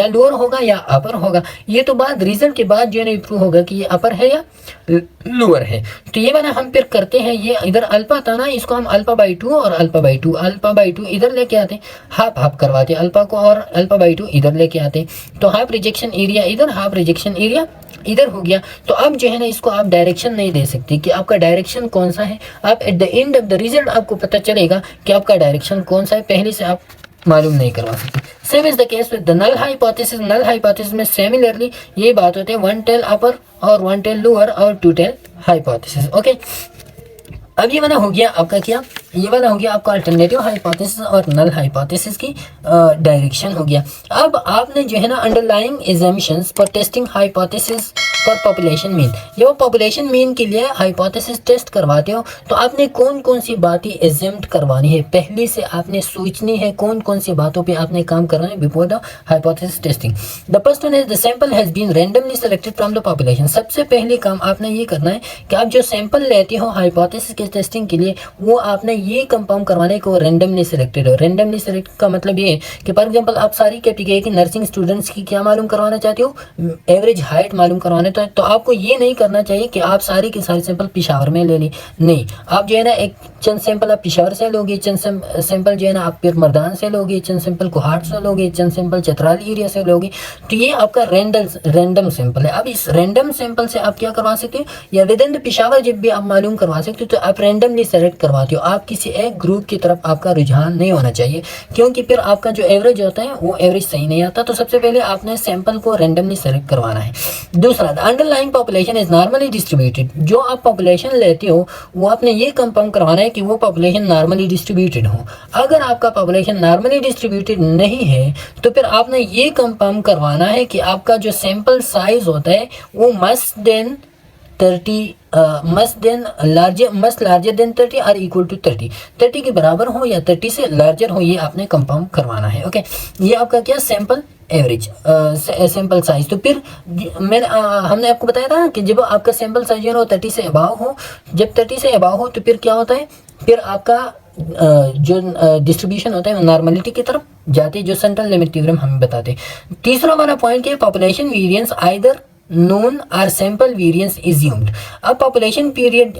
लोअर होगा या अपर होगा। ये तो बाद रिजल्ट के बाद जो है प्रूव होगा कि ये अपर है या लोअर है। तो ये वाला हम फिर करते हैं, ये इधर अल्फा था ना, इसको हम अल्फा बाई टू और अल्फा बाई टू इधर लेके आते हैं, हाफ करवाते अल्फा को और अल्फा बाई टू इधर लेके आते। तो हाफ रिजेक्शन एरिया इधर, हाफ रिजेक्शन एरिया इधर हो गया। तो अब जो है ना, इसको आप डायरेक्शन नहीं दे सकते कि आपका डायरेक्शन कौन सा है। आप at the end of the result आपको पता चलेगा कि आपका डायरेक्शन कौन सा है, पहले से आप मालूम नहीं करवा सकते। Same is the case with the null hypothesis. Null hypothesis में सिमिलरली ये बात होती है, one tail upper or one tail lower or two tail hypothesis. Okay, अब ये वाला हो गया आपका क्या, ये वाला हो गया आपका अल्टरनेटिव हाइपोथेसिस और नल हाइपोथेसिस की डायरेक्शन हो गया। अब आपने जो है ना underlying assumptions for testing hypothesis for population mean, जब पॉपुलेशन मीन के लिए हाइपोथेसिस टेस्ट करवाते हो, तो आपने कौन कौन सी बातें एजम्प्ट करवानी है, पहले से आपने सोचनी है कौन कौन सी बातों पे आपने काम करना है before the hypothesis testing. The first one is the sample has been randomly selected from the population. सबसे पहले काम आपने ये करना है कि आप जो सैंपल लेते हो हाइपोथेसिस के टेस्टिंग के लिए, वो आपने ये कंफर्म करवाने को रैंडमली सिलेक्टेड हो। रैंडमली सिलेक्ट का मतलब ये है कि फॉर एग्जांपल आप सारी कैटेगरी के नर्सिंग स्टूडेंट्स की क्या मालूम करवाना चाहते हो, एवरेज हाइट मालूम करवाना में, तो आपको ये नहीं करना चाहिए कि आप सारी के सारे सैंपल पेशावर में ले लें। नहीं, आप जो है ना एक चंद सैंपल आप पेशावर से लोगे, चंद सैंपल जो है ना आप फिर मर्दान से लोगे, चंद सैंपल कोहाट से लोगे, चंद सैंपल चतराली एरिया से लोगे। तो ये आपका रैंडम सैंपल है। अब इस रैंडम सैंपल से आप क्या करवा सकते हो, या विद इन द पेशावर जब भी आप मालूम करवा सकते हो तो आप रैंडमली सेलेक्ट करवाते हो। आप किसी एक ग्रुप की तरफ आपका रुझान नहीं होना चाहिए, क्योंकि फिर आपका जो एवरेज होता है वो एवरेज सही नहीं आता। तो सबसे पहले आपने सैंपल को रैंडमली सेलेक्ट करवाना है। दूसरा, the underlying population is normally distributed. जो आप पॉपुलेशन लेते हो वो आपने ये कंफर्म करवाना है कि वो पॉपुलेशन नॉर्मली डिस्ट्रीब्यूटेड हो। अगर आपका पॉपुलेशन नॉर्मली डिस्ट्रीब्यूटेड नहीं है तो फिर आपने ये कंफर्म करवाना है कि आपका जो सैंपल साइज होता है वो मस्ट लार्जर देन 30 और इक्वल टू 30 के बराबर हो या 30 से लार्जर हो, ये आपने कंफर्म करवाना है। ओके, ये आपका क्या सैंपल एवरेज सैंपल साइज। तो फिर हमने आपको बताया था कि जब आपका सैंपल साइज जो 30 से अबाव हो, जब 30 से अबाव हो तो फिर क्या होता है, फिर आपका जो डिस्ट्रीब्यूशन होता है नॉर्मलिटी की तरफ जाते हैं, जो सेंट्रल लिमिट थ्योरम हमें बताते हैं। तीसरा वाला पॉइंट क्या है, पॉपुलेशन वेरिएंस आइदर नोन और सैंपल वेरिएंस इज्यूम्ड। अब पॉपुलेशन पीरियड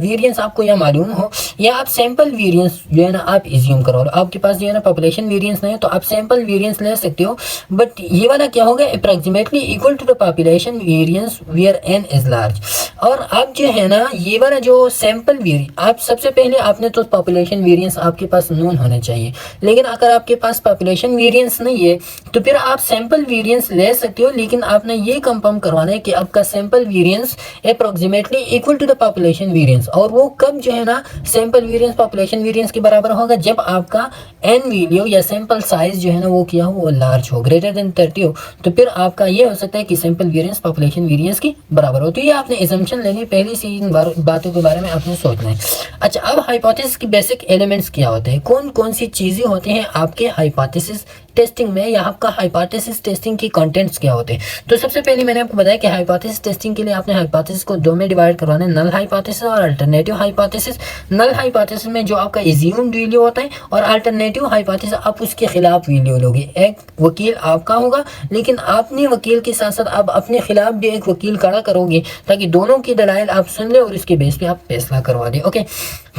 वेरिएंस आपको या मालूम हो या आप सैंपल वेरिएंस जो है ना आप इज्यूम करो। आपके पास जो है ना पॉपुलेशन वेरिएंस नहीं है तो आप सैंपल वेरिएंस ले सकते हो, बट ये वाला क्या होगा, approximately equal to the population variance where N is large. और आप जो है ना ये वाला जो सैंपल वेरिएंस, आप सबसे पहले आपने तो पॉपुलेशन वेरिएंस आपके पास नोन होना चाहिए, लेकिन अगर आपके पास पॉपुलेशन वेरिएंस नहीं है तो फिर आप सैंपल वेरिएंस ले सकते हो, लेकिन आपने ये कंफर्म करवाना है कि आपका sample variance approximately equal to the population variance. और वो कब जो है ना सैंपल वेरिएंस पॉपुलेशन वेरिएंस के बराबर होगा, जब आपका एन वैल्यू या सैंपल साइज जो है ना वो क्या हो, वो लार्ज हो, ग्रेटर देन 30 हो। तो फिर आपका ये हो सकता है कि सैंपल वेरिएंस पॉपुलेशन वेरिएंस की बराबर हो। तो ये आपने असम्पशन लेनी, पहली सी इन बातों के बारे में आपने सोचना है। अच्छा, अब हाइपोथेसिस के बेसिक एलिमेंट्स क्या होते हैं, कौन कौन सी चीजें होती हैं आपके हाइपोथेसिस टेस्टिंग में, या आपका हाइपोथेसिस टेस्टिंग की कंटेंट्स क्या होते हैं। तो सबसे पहले मैंने आपको बताया कि हाइपोथेसिस टेस्टिंग के लिए आपने हाइपोथेसिस को दो में डिवाइड करवाना है, नल हाइपोथेसिस और अल्टरनेटिव हाइपोथेसिस। नल हाइपोथेसिस में जो आपका एज्यूम्ड वैल्यू होता है, और अल्टरनेटिव हाइपोथेसिस आप उसके खिलाफ वैल्यू लोगे। एक वकील आपका होगा, लेकिन आपने वकील के साथ साथ आप अपने खिलाफ भी एक वकील खड़ा करोगे, ताकि दोनों की दलाइल आप सुन ले और इसके बेस पे आप फैसला करवा दे। ओके,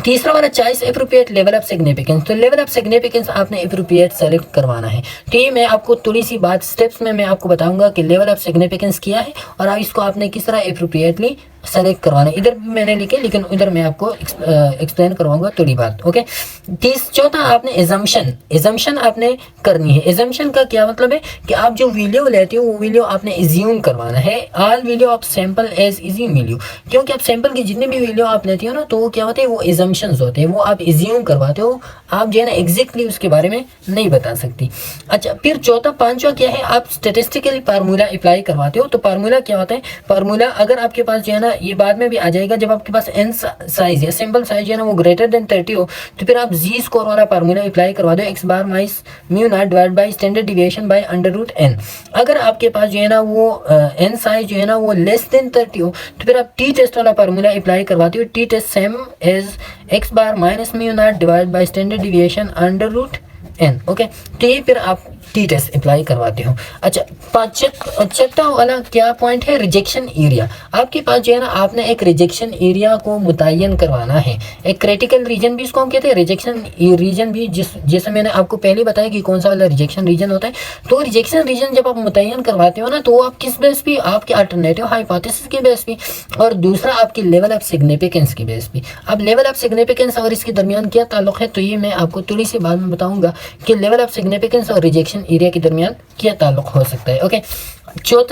तीसरा वाला choice appropriate level of significance. तो लेवल ऑफ सिग्निफिकेंस आपने एप्रोप्रिएट सेलेक्ट करवाना है। तो ये मैं आपको थोड़ी सी बात स्टेप्स में मैं आपको बताऊंगा कि लेवल ऑफ सिग्निफिकेंस क्या है और इसको आपने किस तरह एप्रोप्रिएटली सेलेक्ट करवाना है। इधर भी मैंने लिखे, लेकिन इधर मैं आपको एक्सप्लेन करवाऊंगा थोड़ी बात। ओके, चौथा आपने एजम्पशन आपने करनी है। एजम्पशन का क्या मतलब है कि आप जो वैल्यू लेते हो वो वैल्यू आपने एज्यूम करवाना है। All value of sample as assume value, क्योंकि आप सैंपल की जितनी भी वैल्यू आप लेते हो ना, तो वो क्या होते हैं, वो एजम्पशंस होते हैं, वो आप एज्यूम करवाते हो, आप जो है ना एग्जैक्टली उसके बारे में नहीं बता सकती। अच्छा, फिर पांचवा क्या है, आप स्टेटिस्टिकल फार्मूला अप्लाई करवाते हो। तो फार्मूला क्या होता है, फार्मूला अगर आपके पास जो है ना ये बाद में भी आ जाएगा, जब आपके पास एन साइज या सैंपल साइज है ना वो ग्रेटर देन 30 हो, तो फिर आप जी स्कोर वाला फार्मूला अप्लाई करवा दो, X bar minus mu naught divide by standard deviation by under root N. अगर आपके पास जो है ना वो एन साइज जो है ना वो लेस देन 30 हो, तो फिर आप टी टेस्ट वाला फार्मूला अप्लाई करवाते हो, T test same as X bar minus mu naught divide by standard deviation under root N. Okay, तो ये फिर आप टी टेस्ट अप्लाई करवाते हो। अच्छा, छठा वाला क्या पॉइंट है, रिजेक्शन एरिया। आपके पास जो है ना आपने एक रिजेक्शन एरिया को मुतय्यन करवाना है। एक क्रिटिकल रीजन भी इसको हम कहते हैं, रिजेक्शन रीजन भी, जैसे मैंने आपको पहले बताया कि कौन सा वाला रिजेक्शन रीजन होता है। तो रिजेक्शन रीजन जब आप मुतय्यन करवाते हो ना, तो आप किस बेस पे, आपके अल्टरनेटिव हाइपोथेसिस के बेस पे, और दूसरा आपकी लेवल ऑफ सिग्निफिकेंस के बेस पे। अब लेवल ऑफ सिग्निफिकेंस और इसके दरमियान क्या ताल्लुक है, तो ये मैं आपको थोड़ी सी बाद में बताऊंगा कि लेवल ऑफ सिग्निफिकेंस और रिजेक्शन एरिया के दरमियान क्या ताल्लुक हो सकता है। ओके,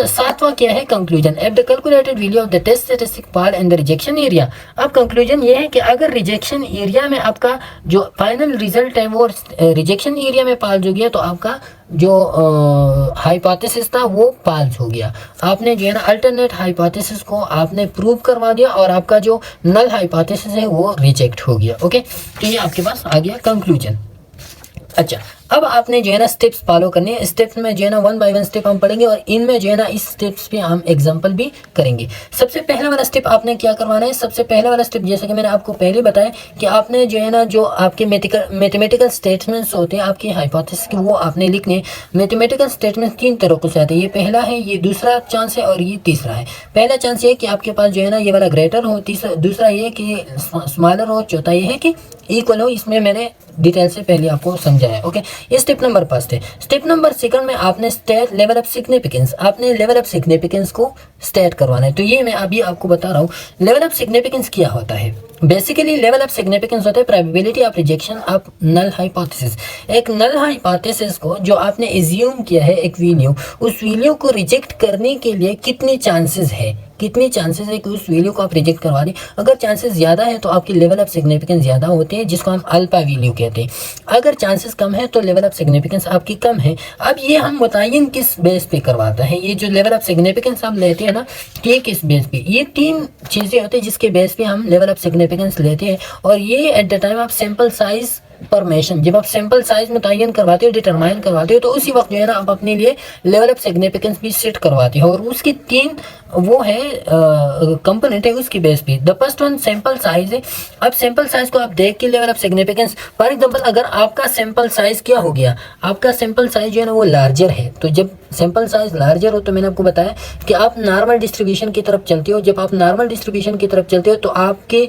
सातवां क्या है, conclusion. If the calculated value of the test statistic fall in the rejection area. अब कंक्लूजन ये है कि अगर रिजेक्शन एरिया में आपका जो फाइनल रिजल्ट है वो रिजेक्शन एरिया में पाल हो गया, तो आपका जो हाइपोथेसिस था वो पाल्स हो गया। आपने जो है ना अल्टरनेट हाइपोथेसिस को आपने प्रूव करवा दिया, और आपका जो नल हाइपोथेसिस है वो रिजेक्ट हो गया। ओके, तो ये आपके पास आ गया कंक्लूजन। अच्छा, अब आपने जो है ना स्टेप्स फॉलो करने हैं। स्टेप्स में जो है ना 1 बाय 1 स्टेप हम पढ़ेंगे और इनमें जो है ना इस स्टेप्स पे हम एग्जांपल भी करेंगे। सबसे पहला वाला स्टेप आपने क्या करवाना है, सबसे पहला वाला स्टेप जैसे कि मैंने आपको पहले बताया कि आपने जो है ना जो आपके मैथमेटिकल स्टेटमेंट्स होते हैं आपकी हाइपोथेसिस के, वो आपने लिखने। मैथमेटिकल स्टेटमेंट 3 तरीकों से आते हैं, ये पहला है, ये दूसरा चांस है और ये तीसरा है। पहला चांस ये कि आपके पास जो है ना ये वाला ग्रेटर हो, दूसरा ये कि स्मॉलर हो, चौथा ये है कि इक्वल हो। इसमें मैंने डिटेल से पहले आपको समझाया। ओके, ये स्टेप नंबर फर्स्ट है। स्टेप नंबर सेकंड में आपने स्टेट लेवल ऑफ सिग्निफिकेंस, आपने लेवल ऑफ सिग्निफिकेंस को स्टेट करवाना है। तो ये मैं अभी आपको बता रहा हूँ लेवल ऑफ सिग्निफिकेंस क्या होता है। बेसिकली लेवल ऑफ सिग्निफिकेंस होता है probability of rejection of null hypothesis. एक नल हाइपोथेसिस को जो आपने एज्यूम किया है एक वैल्यू, उस वैल्यू को रिजेक्ट करने के लिए कितनी चांसेस है, कितनी चांसेस है कि उस वैल्यू को आप रिजेक्ट करवा दें। अगर चांसेस ज़्यादा है तो आपकी लेवल ऑफ सिग्निफिकेंस ज़्यादा होते हैं, जिसको हम अल्फा वैल्यू कहते हैं। अगर चांसेस कम है तो लेवल ऑफ सिग्निफिकेंस आपकी कम है। अब ये हम मुतय्यन किस बेस पे करवाता है, ये जो लेवल ऑफ सिग्निफिकेंस हम लेते हैं ना, ये किस बेस पे, ये 3 चीज़ें होती है जिसके बेस पे हम लेवल ऑफ सिग्निफिकेंस लेते हैं। और ये at the time of sample size formation, जब आप सैंपल साइज मुतय्यन करवाते हो, डिटरमाइन करवाते हो, तो उसी वक्त जो है ना आप अपने लिए लेवल ऑफ सिग्निफिकेंस भी सेट करवाते हो। और उसकी 3 वो है कंपोनेंट है उसकी बेस पे। The first one sample size है। अब सैंपल साइज को आप देख के level of significance, for example अगर आपका सैंपल साइज क्या हो गया, आपका सैंपल साइज जो है ना वो लार्जर है, तो जब सैंपल साइज लार्जर हो तो मैंने आपको बताया कि आप नॉर्मल डिस्ट्रीब्यूशन की तरफ चलते हो। जब आप नॉर्मल डिस्ट्रीब्यूशन की तरफ चलते हो तो आपके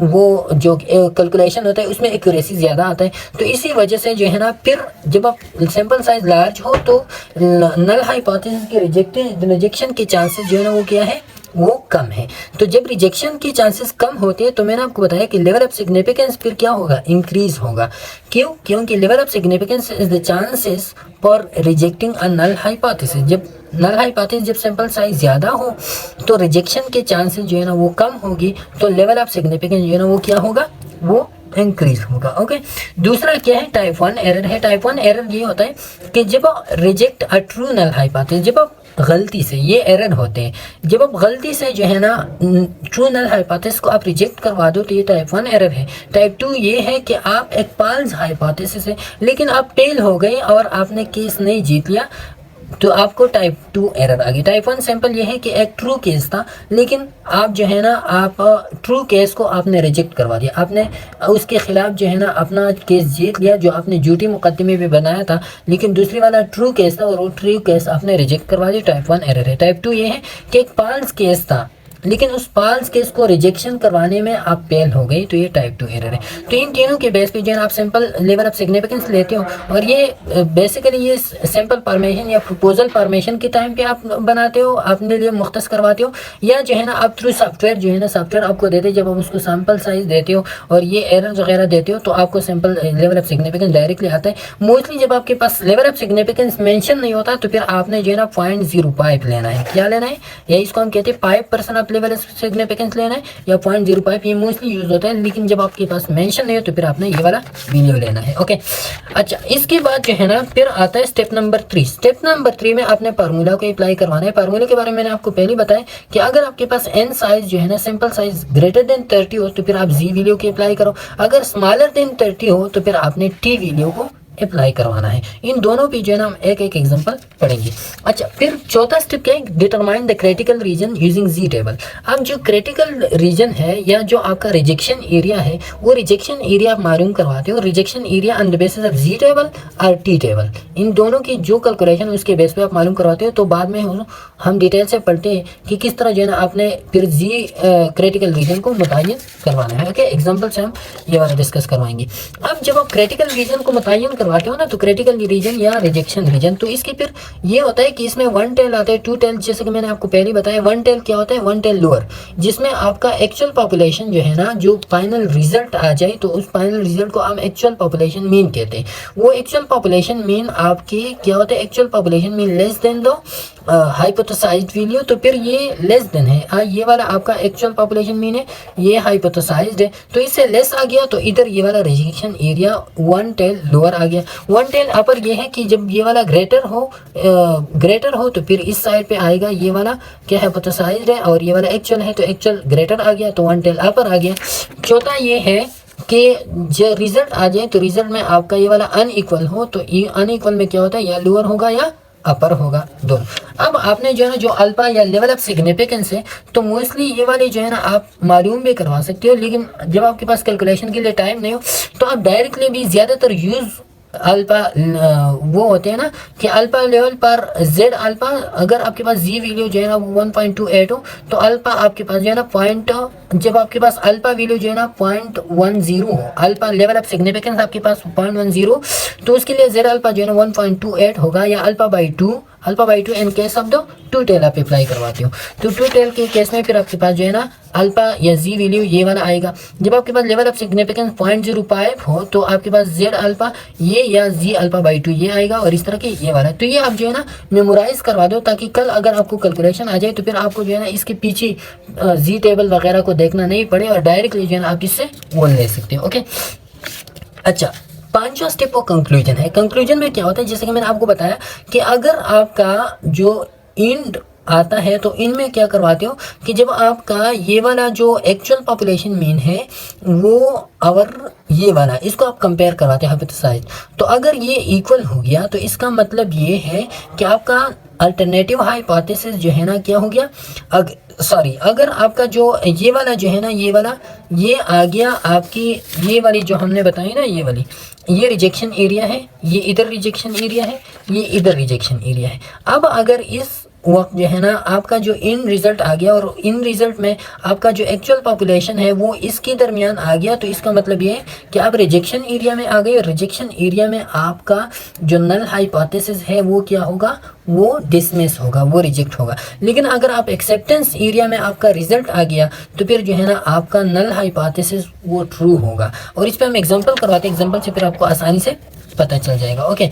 वो जो कैलकुलेशन होता है उसमें एक्यूरेसी ज़्यादा आता है। तो इसी वजह से जो है ना फिर जब आप सैंपल साइज लार्ज हो तो नल हाइपोथेसिस की रिजेक्शन के चांसेस जो है ना वो क्या है, वो कम है। तो जब रिजेक्शन की चांसेस कम होते हैं तो मैंने आपको बताया कि लेवल ऑफ सिग्निफिकेंस फिर क्या होगा, इंक्रीज होगा। क्यों? क्योंकि level of significance is the chances for rejecting a null hypothesis. जब नल हाइपोथेसिस जब सैंपल साइज ज़्यादा हो तो रिजेक्शन के चांसेस जो है ना वो कम होगी, तो लेवल ऑफ सिग्निफिकेंस जो है ना वो क्या होगा, वो इंक्रीज होगा। ओके, दूसरा क्या है, टाइप 1 एरर है। टाइप 1 एरर ये होता है कि जब आप reject a true null hypothesis, जब आप गलती से, ये एरर होते हैं, जब आप गलती से जो है ना ट्रू नल हाइपोथेसिस को आप रिजेक्ट करवा दो तो ये टाइप 1 एरर है। टाइप 2 ये है कि आप एक फॉल्स हाइपोथेसिस है लेकिन आप फेल हो गए और आपने केस नहीं जीत लिया, तो आपको टाइप 2 एरर आ गई। टाइप 1 सैंपल ये है कि एक ट्रू केस था लेकिन आप जो है ना आप ट्रू केस को आपने रिजेक्ट करवा दिया, आपने उसके खिलाफ जो है ना अपना केस जीत लिया जो आपने झूठी मुकदमे में बनाया था, लेकिन दूसरी वाला ट्रू केस था और वो ट्रू केस आपने रिजेक्ट करवा दिया। टाइप 1 एरर है। टाइप 2 ये है कि एक फॉल्स केस था लेकिन उस फॉल्स केस को रिजेक्शन करवाने में आप फेल हो गई, तो ये टाइप 2 एरर है। तो इन तीनों के बेस पे जो है आप सिंपल लेवल ऑफ सिग्निफिकेंस लेते हो और ये बेसिकली ये सैंपल फॉर्मेशन या प्रपोजल फॉर्मेशन के टाइम पे आप बनाते हो, अपने लिए मुख्तस करवाते हो, या जो है ना आप थ्रू सॉफ्टवेयर जो है ना सॉफ्टवेयर आपको देते हैं, जब आप उसको सैंपल साइज देते हो और ये एरर वगैरह देते हो तो आपको simple level of significance directly आता है। मोस्टली जब आपके पास लेवल ऑफ सिग्निफिकेंस मेंशन नहीं होता तो फिर आपने जो है ना 0.05 लेना है। क्या लेना है, या इसको हम कहते हैं 5% लेवल ऑफ सिग्निफिकेंस लेना है या 0.05, ये मोस्टली यूज होता है। लेकिन जब आपके पास मेंशन नहीं हो तो फिर आपने ये वाला वैल्यू लेना है। ओके, अच्छा, इसके बाद जो है ना फिर आता है स्टेप नंबर 3। स्टेप नंबर 3 में आपने फार्मूला को अप्लाई करवाना है। फार्मूला के बारे में मैंने आपको पहले बताया कि अगर आपके पास एन साइज जो है ना सिंपल साइज ग्रेटर देन 30 हो तो फिर आप जी वैल्यू की अप्लाई करो, अगर स्मॉलर देन 30 हो तो फिर आपने टी वैल्यू को अप्लाई करवाना है। इन दोनों पे जो है ना हम एक एक एग्जांपल पढ़ेंगे। अच्छा, फिर चौथा स्टेप क्या है, determine the critical region using Z table. अब जो क्रिटिकल रीजन है या जो आपका रिजेक्शन एरिया है वो रिजेक्शन एरिया आप मालूम करवाते हो, rejection area on the basis of Z table और टी टेबल। इन दोनों की जो कैलकुलेशन उसके बेस पे आप मालूम करवाते हो। तो बाद में हम डिटेल से पढ़ते हैं कि किस तरह जो है ना आपने फिर जी क्रिटिकल रीजन को मुतय्यन करवाना है। ओके, एग्जाम्पल से हम ये वाला डिस्कस करवाएंगे। अब जब आप क्रिटिकल रीजन को मुतय्यन करवाते हो ना तो क्रिटिकल रीजन या रिजेक्शन रीजन, तो इसके फिर ये होता है कि इसमें 1 टेल आता है, 2 टेल, जैसे कि मैंने आपको पहले बताया। 1 टेल क्या होता है, 1 टेल लोअर, जिसमें आपका एक्चुअल पॉपुलेशन जो है ना जो फाइनल रिजल्ट आ जाए तो उस फाइनल रिजल्ट को हम एक्चुअल पॉपुलेशन मीन कहते हैं। वो एक्चुअल पॉपुलेशन मीन आपकी क्या होता है, actual population mean less than दो हाइपोथेसाइज्ड वैल्यू, तो फिर ये लेस देन है। ये वाला आपका एक्चुअल पॉपुलेशन मीन है, ये हाइपोथेसाइज्ड है, तो इससे लेस आ गया तो इधर ये वाला रिजेक्शन एरिया 1 टेल लोअर आ गया। 1 टेल अपर ये है कि जब ये वाला ग्रेटर हो तो फिर इस साइड पे आएगा ये वाला क्या हाइपोथेसाइज्ड है और ये वाला एक्चुअल है तो एक्चुअल ग्रेटर आ गया तो 1 टेल अपर आ गया। चौथा ये है कि जो रिजल्ट आ जाए तो रिजल्ट में आपका ये वाला अनइक्वल हो, तो ये अनइक्वल में क्या होता है, या लोअर होगा या अपर होगा, दोनों। अब आपने जो है ना जो अल्फा या लेवल ऑफ सिग्निफिकेंस है, तो मोस्टली ये वाले जो है ना आप मालूम भी करवा सकते हो, लेकिन जब आपके पास कैलकुलेशन के लिए टाइम नहीं हो तो आप डायरेक्टली भी ज़्यादातर यूज़ अल्फा वो होते हैं ना कि अल्फा लेवल पर जेड अल्फा, अगर आपके पास जी वैल्यू जो है ना 1.28 हो तो अल्फा आपके पास जो है ना पॉइंट, जब आपके पास अल्फा वैल्यू जो है ना 0.10 हो, अल्फा लेवल ऑफ सिग्निफिकेंस आपके पास 0.10, तो उसके लिए जेड अल्फा जो है ना 1.28 होगा, या alpha by two in case of the two tail आप अप्लाई करवाते हो, तो टू टेल के केस में फिर आपके पास जो है ना अल्फा या जी वैल्यू ये वाला आएगा। जब आपके पास लेवल ऑफ सिग्निफिकेंस 0.05 हो तो आपके पास जेड अल्फा ये या जी अल्फा बाई टू ये आएगा, और इस तरह के ये वाला। तो ये आप जो है ना मेमोराइज करवा दो, ताकि कल अगर आपको कैलकुलेशन आ जाए तो फिर आपको जो है ना इसके पीछे जी टेबल वगैरह को देखना नहीं पड़े, और डायरेक्टली जो है ना आप इससे वो ले सकते हो। ओके, अच्छा, पांचवा स्टेप वो कंक्लूजन है। कंक्लूजन में क्या होता है, जैसे कि मैंने आपको बताया कि अगर आपका जो इंड आता है तो इनमें क्या करवाते हो कि जब आपका ये वाला जो एक्चुअल पॉपुलेशन मीन है वो और ये वाला, इसको आप कंपेयर करवाते हैं हाइपोथेसाइज, तो अगर ये इक्वल हो गया तो इसका मतलब ये है कि आपका अल्टरनेटिव हाइपोथेसिस जो है ना क्या हो गया, अगर आपका जो ये वाला जो है ना ये वाला ये आ गया आपकी ये वाली जो हमने बताई ना ये वाली, ये रिजेक्शन एरिया है, ये इधर रिजेक्शन एरिया है, ये इधर रिजेक्शन एरिया है। अब अगर इस वक्त जो है ना आपका जो इन रिजल्ट आ गया और इन रिजल्ट में आपका जो एक्चुअल पॉपुलेशन है वो इसके दरमियान आ गया, तो इसका मतलब ये है कि आप रिजेक्शन एरिया में आ गए, और रिजेक्शन एरिया में आपका जो नल हाइपोथेसिस है वो क्या होगा, वो डिसमिस होगा, वो रिजेक्ट होगा। लेकिन अगर आप एक्सेप्टेंस एरिया में आपका रिजल्ट आ गया तो फिर जो है ना आपका नल हाइपोथेसिस वो ट्रू होगा। और इस पर हम एग्जांपल करवाते हैं, एग्जांपल से फिर आपको आसानी से पता चल जाएगा। ओके,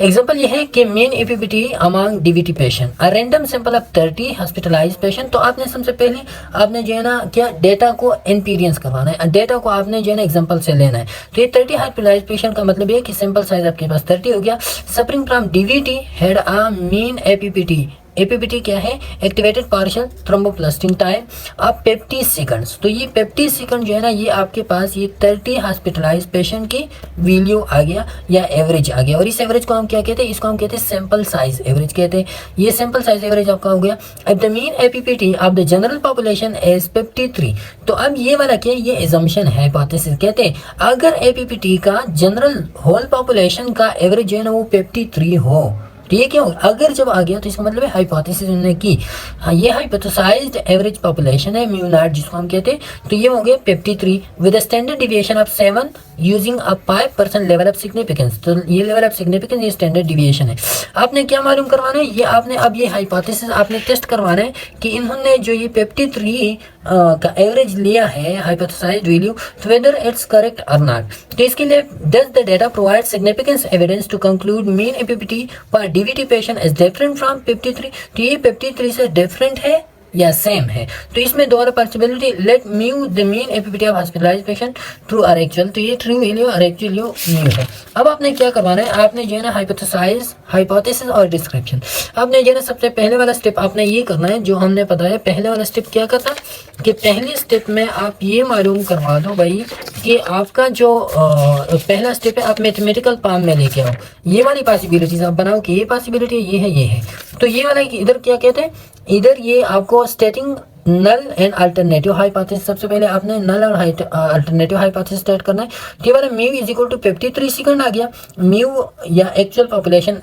एग्जाम्पल ये है कि mean APTT among DVT patient, a random sample of 30 hospitalised patient. तो आपने सबसे पहले आपने जो है ना क्या डेटा को एनपीडियंस करवाना है, डेटा को आपने जो है ना एग्जांपल से लेना है। तो ये 30 हॉस्पिटलाइज्ड पेशेंट का मतलब ये कि सैंपल साइज आपके पास 30 हो गया। Suffering from DVT had a mean APTT, APTT क्या है, एक्टिवेटेड पार्शियल थ्रोम्बोप्लास्टिन टाइम अब 50 सेकंड्स। तो ये 50 सेकंड जो है ना ये आपके पास ये 30 हॉस्पिटलाइज्ड पेशेंट की वैल्यू आ गया या एवरेज आ गया, और इस एवरेज को हम क्या कहते हैं, इसको हम कहते हैं सैंपल साइज एवरेज कहते हैं। ये सैंपल साइज एवरेज आपका हो गया। अब the mean APTT of the general population is 53। तो अब ये वाला क्या है, ये एजम्पशन है, हाइपोथेसिस कहते हैं अगर एपीपीटी का जनरल होल पॉपुलेशन का एवरेज जो है ना वो 53 हो, तो ये क्या होगा, अगर जब आ गया तो इसका मतलब है हाइपोथेसिस उन्होंने की, हाँ ये हाइपोथेसाइज्ड एवरेज पॉपुलेशन है म्यू नॉट जिसको हम कहते हैं, तो ये हो गया 53 with standard deviation of 7 using a 5% level of significance. तो ये लेवल ऑफ सिग्निफिकेंस ये स्टैंडर्ड डिविएशन है। आपने क्या मालूम करवाना है, ये आपने अब ये हाइपोथेसिस आपने टेस्ट करवाना है कि इन्होंने जो ये 53 का एवरेज लिया है हाइपोथेसाइज्ड वैल्यू, तो वेदर इट्स करेक्ट और नॉट। तो इसके लिए does the data provide significance evidence to conclude mean APTT पर DVT patient is different from 53। तो ये 53 से डिफरेंट है या सेम है। तो इसमें दो possibility, let mu the mean APTT of hospitalised patient true और एक्चुअल, तो ये ट्रू वैल्यू और एक्चुअल म्यू है। अब आपने क्या करवाना है, आपने जो है ना हाइपोथेसिस और डिस्क्रिप्शन, आपने जो है ना सबसे पहले वाला स्टेप आपने ये करना है जो हमने बताया। पहले वाला स्टेप क्या करता है कि पहले स्टेप में आप ये मालूम करवा दो भाई कि आपका जो पहला स्टेप है आप मैथमेटिकल फॉर्म में लेके आओ, ये वाली पॉसिबिलिटीज आप बनाओ कि ये पॉसिबिलिटी ये है ये है। तो ये वाला इधर क्या कहते हैं, इधर ये आपको stating null and alternative hypothesis, सबसे पहले आपने नल और अल्टरनेटिव हाइपोथेसिस स्टार्ट करना है। तो वाला mu is equal to 53 second आ गया, म्यू या actual population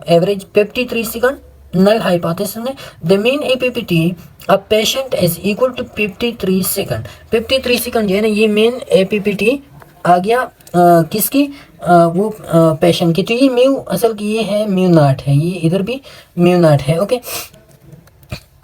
average 53 second null hypothesis में। The mean APTT a patient is equal to 53 second, 53 second जो है ना ये मेन एपीपीटी आ गया किसकी, वो पेशेंट की। तो ये म्यू असल की ये है म्यू नॉट है, ये इधर भी म्यू नॉट है। ओके,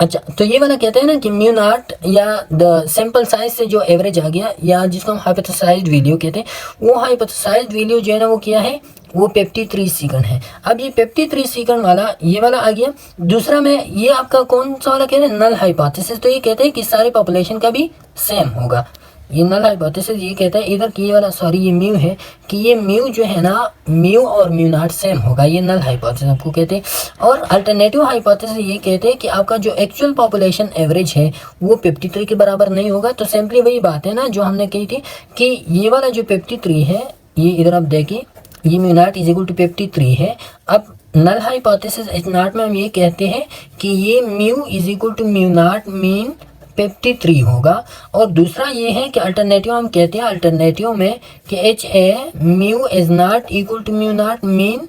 अच्छा, तो ये वाला कहते हैं ना कि म्यू नॉट या द सैंपल साइज से जो एवरेज आ गया या जिसको हम हाइपोथेसाइज्ड वैल्यू कहते हैं, वो हाइपोथेसाइज्ड वैल्यू जो है ना वो क्या है, वो 53 सेकंड है। अब ये 53 सेकंड वाला ये वाला आ गया। दूसरा में ये आपका कौन सा वाला कहते हैं, नल हाइपोथेसिस। तो ये कहते हैं कि सारे पॉपुलेशन का भी सेम होगा, ये नल हाइपोथेसिस ये कहता है इधर कि ये वाला सॉरी ये म्यू है कि ये म्यू जो है ना म्यू और म्यू नॉट सेम होगा, ये नल हाइपोथेसिस आपको कहते हैं। और अल्टरनेटिव हाइपोथेसिस ये कहते हैं कि आपका जो एक्चुअल पॉपुलेशन एवरेज है वो 53 के बराबर नहीं होगा। तो सिंपली वही बात है ना जो हमने कही थी कि ये वाला जो 53 है, ये इधर आप देखिए ये mu naught is equal to 53 है। अब नल हाइपोथेसिस एच नॉट में हम ये कहते हैं कि ये mu is equal to mu naught mean 53 होगा। और दूसरा ये है कि अल्टरनेटिव हम कहते हैं अल्टरनेटिव में कि H A mu is not equal to mu naught mean,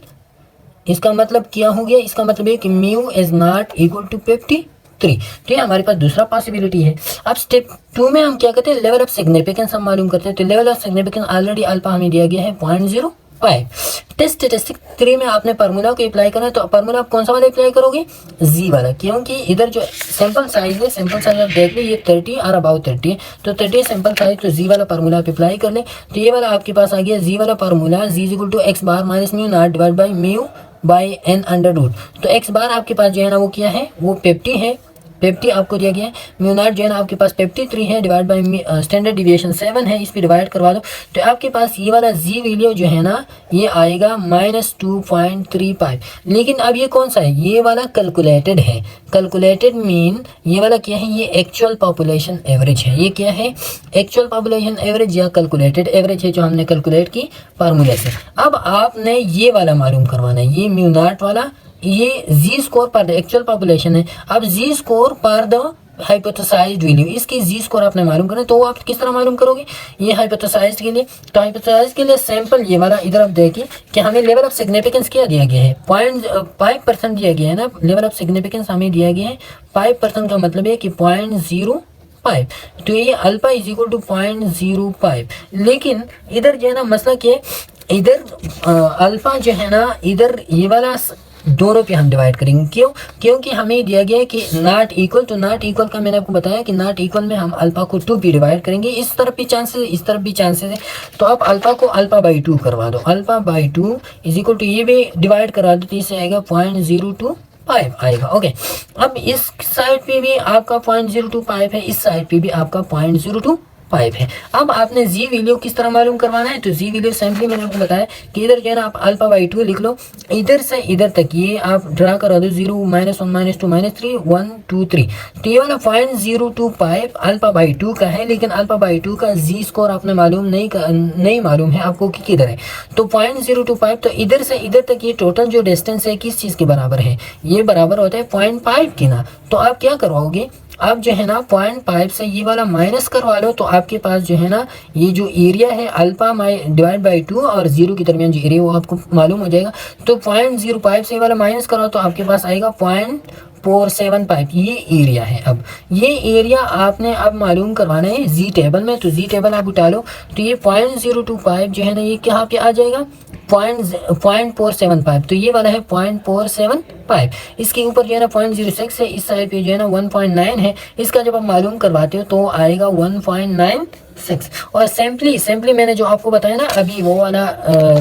इसका मतलब क्या हो गया, इसका मतलब है कि mu is not equal to 53। तो ये हमारे पास दूसरा पॉसिबिलिटी है। अब स्टेप 2 में हम क्या करते हैं, लेवल ऑफ सिग्निफिकेंस हम मालूम करते हैं। तो level of significance already alpha हमें दिया गया है 0.05। टेस्ट स्टैटिस्टिक 3 में आपने फार्मूला को अप्लाई करना है। तो फार्मूला आप कौन सा वाला अप्लाई करोगे, जी वाला, क्योंकि इधर जो सैंपल साइज है, सैंपल साइज आप देख लो ये 30 और अबाउ 30 है, तो 30 सैंपल साइज, तो जी वाला फार्मूला आप अप्लाई कर ले। तो ये वाला आपके पास आ गया जी वाला formula, Z equal to X bar minus mu naught divide by mu by N under root. तो एक्स बार आपके पास जो है ना वो क्या है, वो 50 है, 50 आपको दिया गया है। म्यू नॉट जो है ना आपके पास 53 है, डिवाइड बाई स्टैंडर्ड डिविएशन 7 है, इस पर डिवाइड करवा दो। तो आपके पास ये वाला जी वैल्यू जो है ना ये आएगा -2.35। लेकिन अब ये कौन सा है, ये वाला कैलकुलेटेड है। कैलकुलेटेड मीन ये वाला क्या है, ये एक्चुअल पॉपुलेशन एवरेज है। ये क्या है, एक्चुअल पॉपुलेशन एवरेज या कैलकुलेटेड एवरेज है जो हमने कैलकुलेट की फार्मूले से। अब आपने ये वाला मालूम करवाना है, ये म्यू नॉट वाला, ये जी स्कोर पर द एक्चुअल पॉपुलेशन है। अब जी स्कोर पर द हाइपोथेसाइज्ड वैल्यू, इसकी जी स्कोर आपने मालूम करना है। तो आप किस तरह मालूम करोगे, ये हाइपोथेसाइज्ड के लिए, तो हाइपोथेसाइज्ड के लिए सैंपल ये वाला इधर आप देखिए कि हमें लेवल ऑफ सिग्निफिकेंस क्या दिया गया है, 0.5% दिया गया है ना। लेवल ऑफ सिग्निफिकेंस हमें दिया गया है 5%, का मतलब है कि 0.05। तो ये अल्फा इज इक्वल टू 0.05। लेकिन इधर जो है ना मसला क्या है, इधर अल्फा जो है ना इधर ये वाला दोनों पे हम डिवाइड करेंगे। क्यों, क्योंकि हमें दिया गया है कि नॉट इक्वल, तो नॉट इक्वल का मैंने आपको बताया कि नॉट इक्वल में हम अल्फा को 2 भी डिवाइड करेंगे। इस तरफ भी चांसेस, इस तरफ भी चांसेस है। तो आप अल्फा को अल्फा बाई 2 करवा दो, alpha by 2 is equal to ये भी डिवाइड करा दो, तो इससे आएगा 0.025 आएगा। ओके, अब इस साइड पे भी आपका 0.025 है, इस साइड पे भी आपका 0.025 है। अब आपने जी वैल्यू किस तरह मालूम करवाना है, तो जी वैल्यू सिंपली मैंने आपको बताया कि इधर जो है ना आप अल्फा बाई 2 लिख लो, इधर से इधर तक ये आप ड्रा करा दो, 0 -1 -2 -3 1 2 3। तो ये वाला 0.025 अल्फा बाई 2 का है, लेकिन अल्फा बाई 2 का जी स्कोर आपने मालूम नहीं मालूम है आपको कि किधर है। तो 0.025, तो इधर से इधर तक ये टोटल जो डिस्टेंस है किस चीज़ के बराबर है, ये बराबर होता है 0.5 की ना। तो आप क्या करवाओगे, आप जो है ना 0.5 से ये वाला माइनस करवा लो, तो आपके पास जो है ना ये जो एरिया है अल्फा डिवाइड बाई 2 और 0 के दरमियान जो एरिया वो आपको मालूम हो जाएगा। तो 0.05 से ये वाला माइनस करो तो आपके पास आएगा 0.475, ये एरिया है। अब ये एरिया आपने अब मालूम करवाना है जी टेबल में। तो जी टेबल आप उठा लो, तो ये 0.025 जो है ना ये कहाँ पे आ जाएगा, 0.475। तो ये वाला है 0.475। इसके ऊपर जो है ना 0.06 है, इस साइड पे जो है ना 1.9 है। इसका जब आप मालूम करवाते हो तो आएगा 1.96। और सिंपली मैंने जो आपको बताया ना अभी वो वाला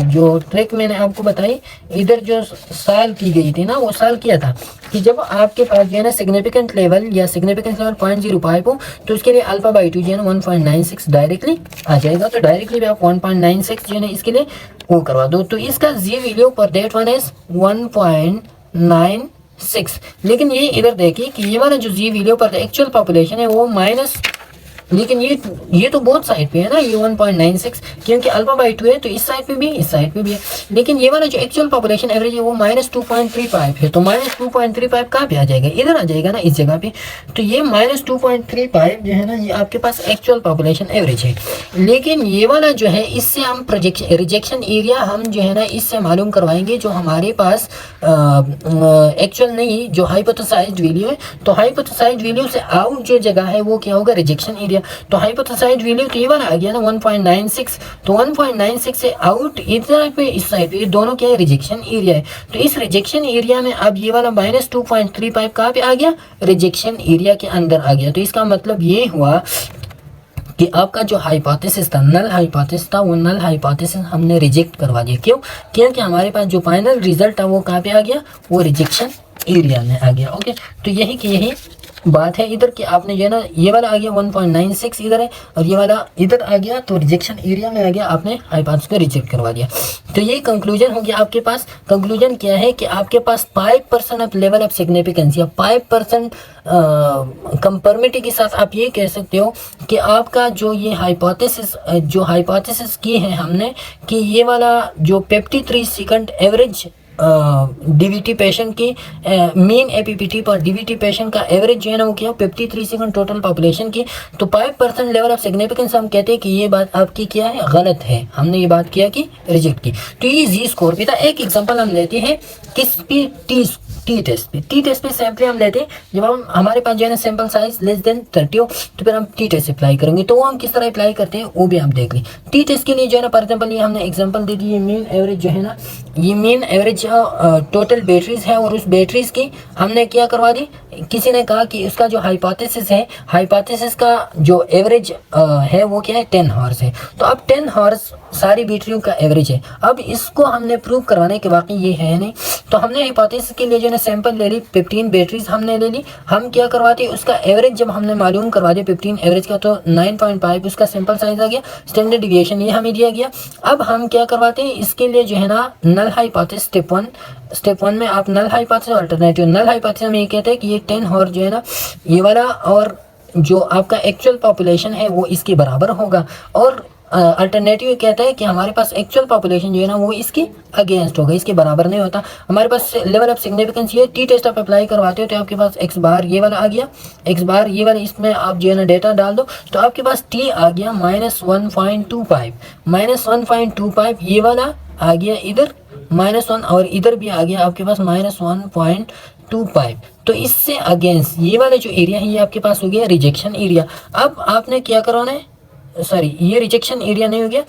जो ट्रिक मैंने आपको बताई, इधर जो साल की गई थी ना, वो साल किया था कि जब आपके पास जो है ना सिग्निफिकेंट लेवल या सिग्निफिकेंस लेवल 0.05 हो, तो उसके लिए अल्फा बाई 2 जो है ना 1.96 डायरेक्टली आ जाएगा। तो डायरेक्टली भी आप 1.96 जो है ना इसके लिए वो करवा दो। तो इसका जी वैल्यू पर डेट वन इज 1.96। लेकिन ये इधर देखिए कि ये वाला जो जी वैल्यू पर एक्चुअल पॉपुलेशन है वो माइनस, लेकिन ये तो बहुत साइड पे है ना, ये 1.96 क्योंकि अल्फा बाई 2 है, तो इस साइड पे भी इस साइड पे भी है। लेकिन ये वाला जो एक्चुअल पॉपुलेशन एवरेज है वो -2.35 है। तो -2.35 कहाँ पे आ जाएगा, इधर आ जाएगा ना, इस जगह पे। तो ये -2.35 जो है ना ये आपके पास एक्चुअल पॉपुलेशन एवरेज है। लेकिन ये वाला जो है इससे हम रिजेक्शन एरिया हम जो है ना इससे मालूम करवाएंगे, जो हमारे पास एक्चुअल नहीं जो हाइपोथेसाइज्ड वैल्यू है। तो हाइपोथेसाइज्ड वैल्यू से आउट जो जगह है वो क्या होगा, रिजेक्शन एरिया। तो हाइपोथेसाइज्ड वैल्यू तो ये वाला आ गया ना 1.96। तो 1.96 से आउट इधर पे इस साइड पे दोनों क्या है, रिजेक्शन एरिया है। तो इस रिजेक्शन एरिया में अब ये वाला -2.35 कहाँ पे आ गया, रिजेक्शन एरिया के अंदर आ गया। तो इसका मतलब ये हुआ कि आपका जो हाइपोथेसिस था, नल हाइपोथेसिस था, वो नल हाइपोथेसिस हमने रिजेक्ट करवा दिया। क्यों, क्योंकि हमारे पास जो फाइनल रिजल्ट था वो कहाँ पे आ गया, वो रिजेक्शन एरिया में आ गया। ओके, तो यही कि यही बात है इधर कि आपने जो है ना ये वाला आ गया 1.96 इधर है और ये वाला इधर आ गया, तो रिजेक्शन एरिया में आ गया, आपने हाइपोथेसिस को रिजेक्ट करवा दिया। तो ये कंक्लूजन हो गया आपके पास। कंक्लूजन क्या है कि आपके पास 5% ऑफ लेवल ऑफ सिग्निफिकेंस या 5% कंफर्मिटी के साथ आप ये कह सकते हो कि आपका जो ये हाइपोथेसिस की है हमने कि ये वाला जो 53 सेकंड एवरेज डीवीटी पेशेंट की मीन एपीपीटी पर डीवीटी पेशेंट का एवरेज जो है ना वो क्या 53 सेकंड टोटल पॉपुलेशन की, तो 5% लेवल ऑफ सिग्निफिकेंस हम कहते हैं कि ये बात आपकी क्या है, गलत है, हमने ये बात किया कि रिजेक्ट की। तो ये जी स्कोर भी था। एक एग्जांपल हम लेते हैं किस पे, टी टेस्ट पे सैंपल हम लेते हैं जब हमारे पास जो है ना सैंपल साइज लेस देन 30 हो, तो फिर हम टी टेस्ट अप्लाई करेंगे। तो वो हम किस तरह अप्लाई करते हैं वो भी हम देख लें। टी टेस्ट के लिए जो है ना फॉर एग्जांपल ये हमने एग्जांपल दे दी, ये मीन एवरेज जो है ना, ये मीन एवरेज टोटल बैटरीज है और उस बैटरीज की हमने क्या करवा दी, किसी ने कहा कि उसका जो हाइपोथेसिस है, हाइपोथेसिस का जो एवरेज है वो क्या है 10 हॉर्स है। तो अब 10 हॉर्स सारी बैटरियों का एवरेज है। अब इसको हमने प्रूव करवाने के वाकई ये है नहीं, तो हमने हाइपोथेसिस के लिए जो है सैंपल ले ली, 15 बैटरीज हमने ले ली। हम क्या करवाते, उसका एवरेज जब हमने मालूम करवा दिया 15 एवरेज का, तो 9.5 उसका सैंपल साइज आ गया, स्टैंडर्ड डिविएशन ये हमें दिया गया। अब हम क्या करवाते हैं, इसके लिए जो है ना नल हाइपोथेसिस स्टेप वन में आप null hypothesis alternative null hypothesis में ये कहते हैं कि ये 10 हॉर्स जो है ना ये वाला और जो आपका एक्चुअल पॉपुलेशन है वो इसके बराबर होगा, और अल्टरनेटिव कहता है कि हमारे पास एक्चुअल पॉपुलेशन जो है ना वो इसके अगेंस्ट होगा, इसके बराबर नहीं होता। हमारे पास लेवल ऑफ सिग्निफिकेंस ये टी टेस्ट आप अप्लाई करवाते हो तो आपके पास एक्स बार ये वाला आ गया, एक्स बार ये वाला, इसमें आप जो है ना डेटा डाल दो तो आपके पास टी आ गया -1.25 ये वाला आ गया इधर -1 और इधर भी आ गया आपके पास -1.25। तो इससे अगेंस्ट ये वाला जो एरिया है ये आपके पास हो गया रिजेक्शन एरिया। अब आपने क्या करवाना है, सॉरी ये रिजेक्शन एरिया नहीं हो गया,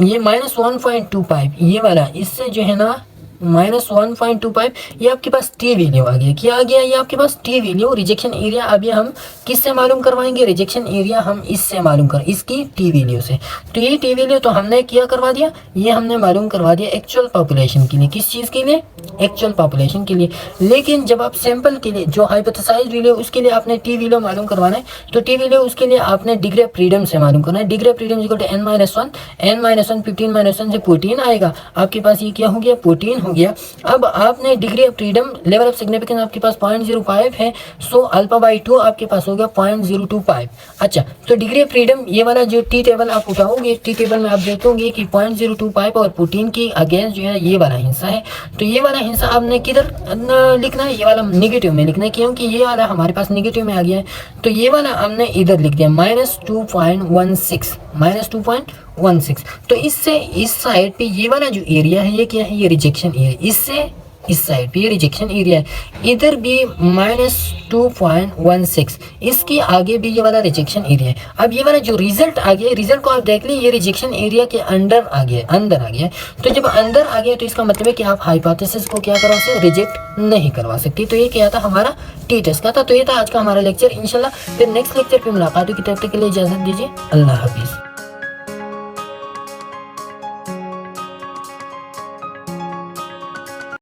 ये -1.25 ये वाला, इससे जो है ना -1.25 ये आपके पास टी वैल्यू आ गया। क्या आ गया, ये आपके पास टी वैल्यू रिजेक्शन एरिया। अभी हम किससे मालूम करवाएंगे, रिजेक्शन एरिया हम इससे मालूम कर, इसकी टी वैल्यू से। तो ये टी वैल्यू तो हमने क्या करवा दिया, ये हमने मालूम करवा दिया एक्चुअल पॉपुलेशन के लिए। किस चीज़ के लिए, एक्चुअल पॉपुलेशन के लिए। लेकिन जब आप सैंपल के लिए जो हाइपोथेसाइज्ड वैल्यू उसके लिए आपने टी वैल्यू मालूम करवाना है, तो टी वैल्यू उसके लिए आपने डिग्री ऑफ फ्रीडम से मालूम करना है। Degree of freedom equal to n-1 15 -1 से 14 आएगा, आपके पास ये क्या हो गया 14 हो गया। अब आपने degree of freedom level of significance आपके पास 0.05 है, सो अल्फा बाई 2 आपके पास हो गया 0.025। अच्छा, तो डिग्री ऑफ फ्रीडम ये वाला जो टी टेबल आप उठाओगे, टी टेबल में आप देखोगे कि 0.025 और 14 के अगेंस्ट जो है ये वाला हिस्सा है। तो ये वाला हिस्सा आपने किधर लिखना है, ये वाला निगेटिव में लिखना है, क्योंकि ये वाला हमारे पास निगेटिव में आ गया है। तो ये वाला हमने इधर लिख दिया -2.16। तो इससे इस साइड पे ये वाला जो एरिया है ये क्या है, ये रिजेक्शन एरिया। इससे इस साइड पे ये रिजेक्शन एरिया है, इधर भी -2.16, इसके आगे भी ये वाला रिजेक्शन एरिया है। अब ये वाला जो रिजल्ट आ गया, रिजल्ट को आप देख लीजिए, ये रिजेक्शन एरिया के अंदर आ गया, अंदर आ गया। तो जब अंदर आ गया तो इसका मतलब है कि आप हाइपोथेसिस को क्या करवा सकते, रिजेक्ट नहीं करवा सकती। तो ये क्या था, हमारा टी टेस्ट का था। तो ये था आज का हमारा लेक्चर। इंशाल्लाह फिर नेक्स्ट लेक्चर पे मुलाकात होगी, तब तक के लिए इजाजत दीजिए, अल्लाह हाफिज़।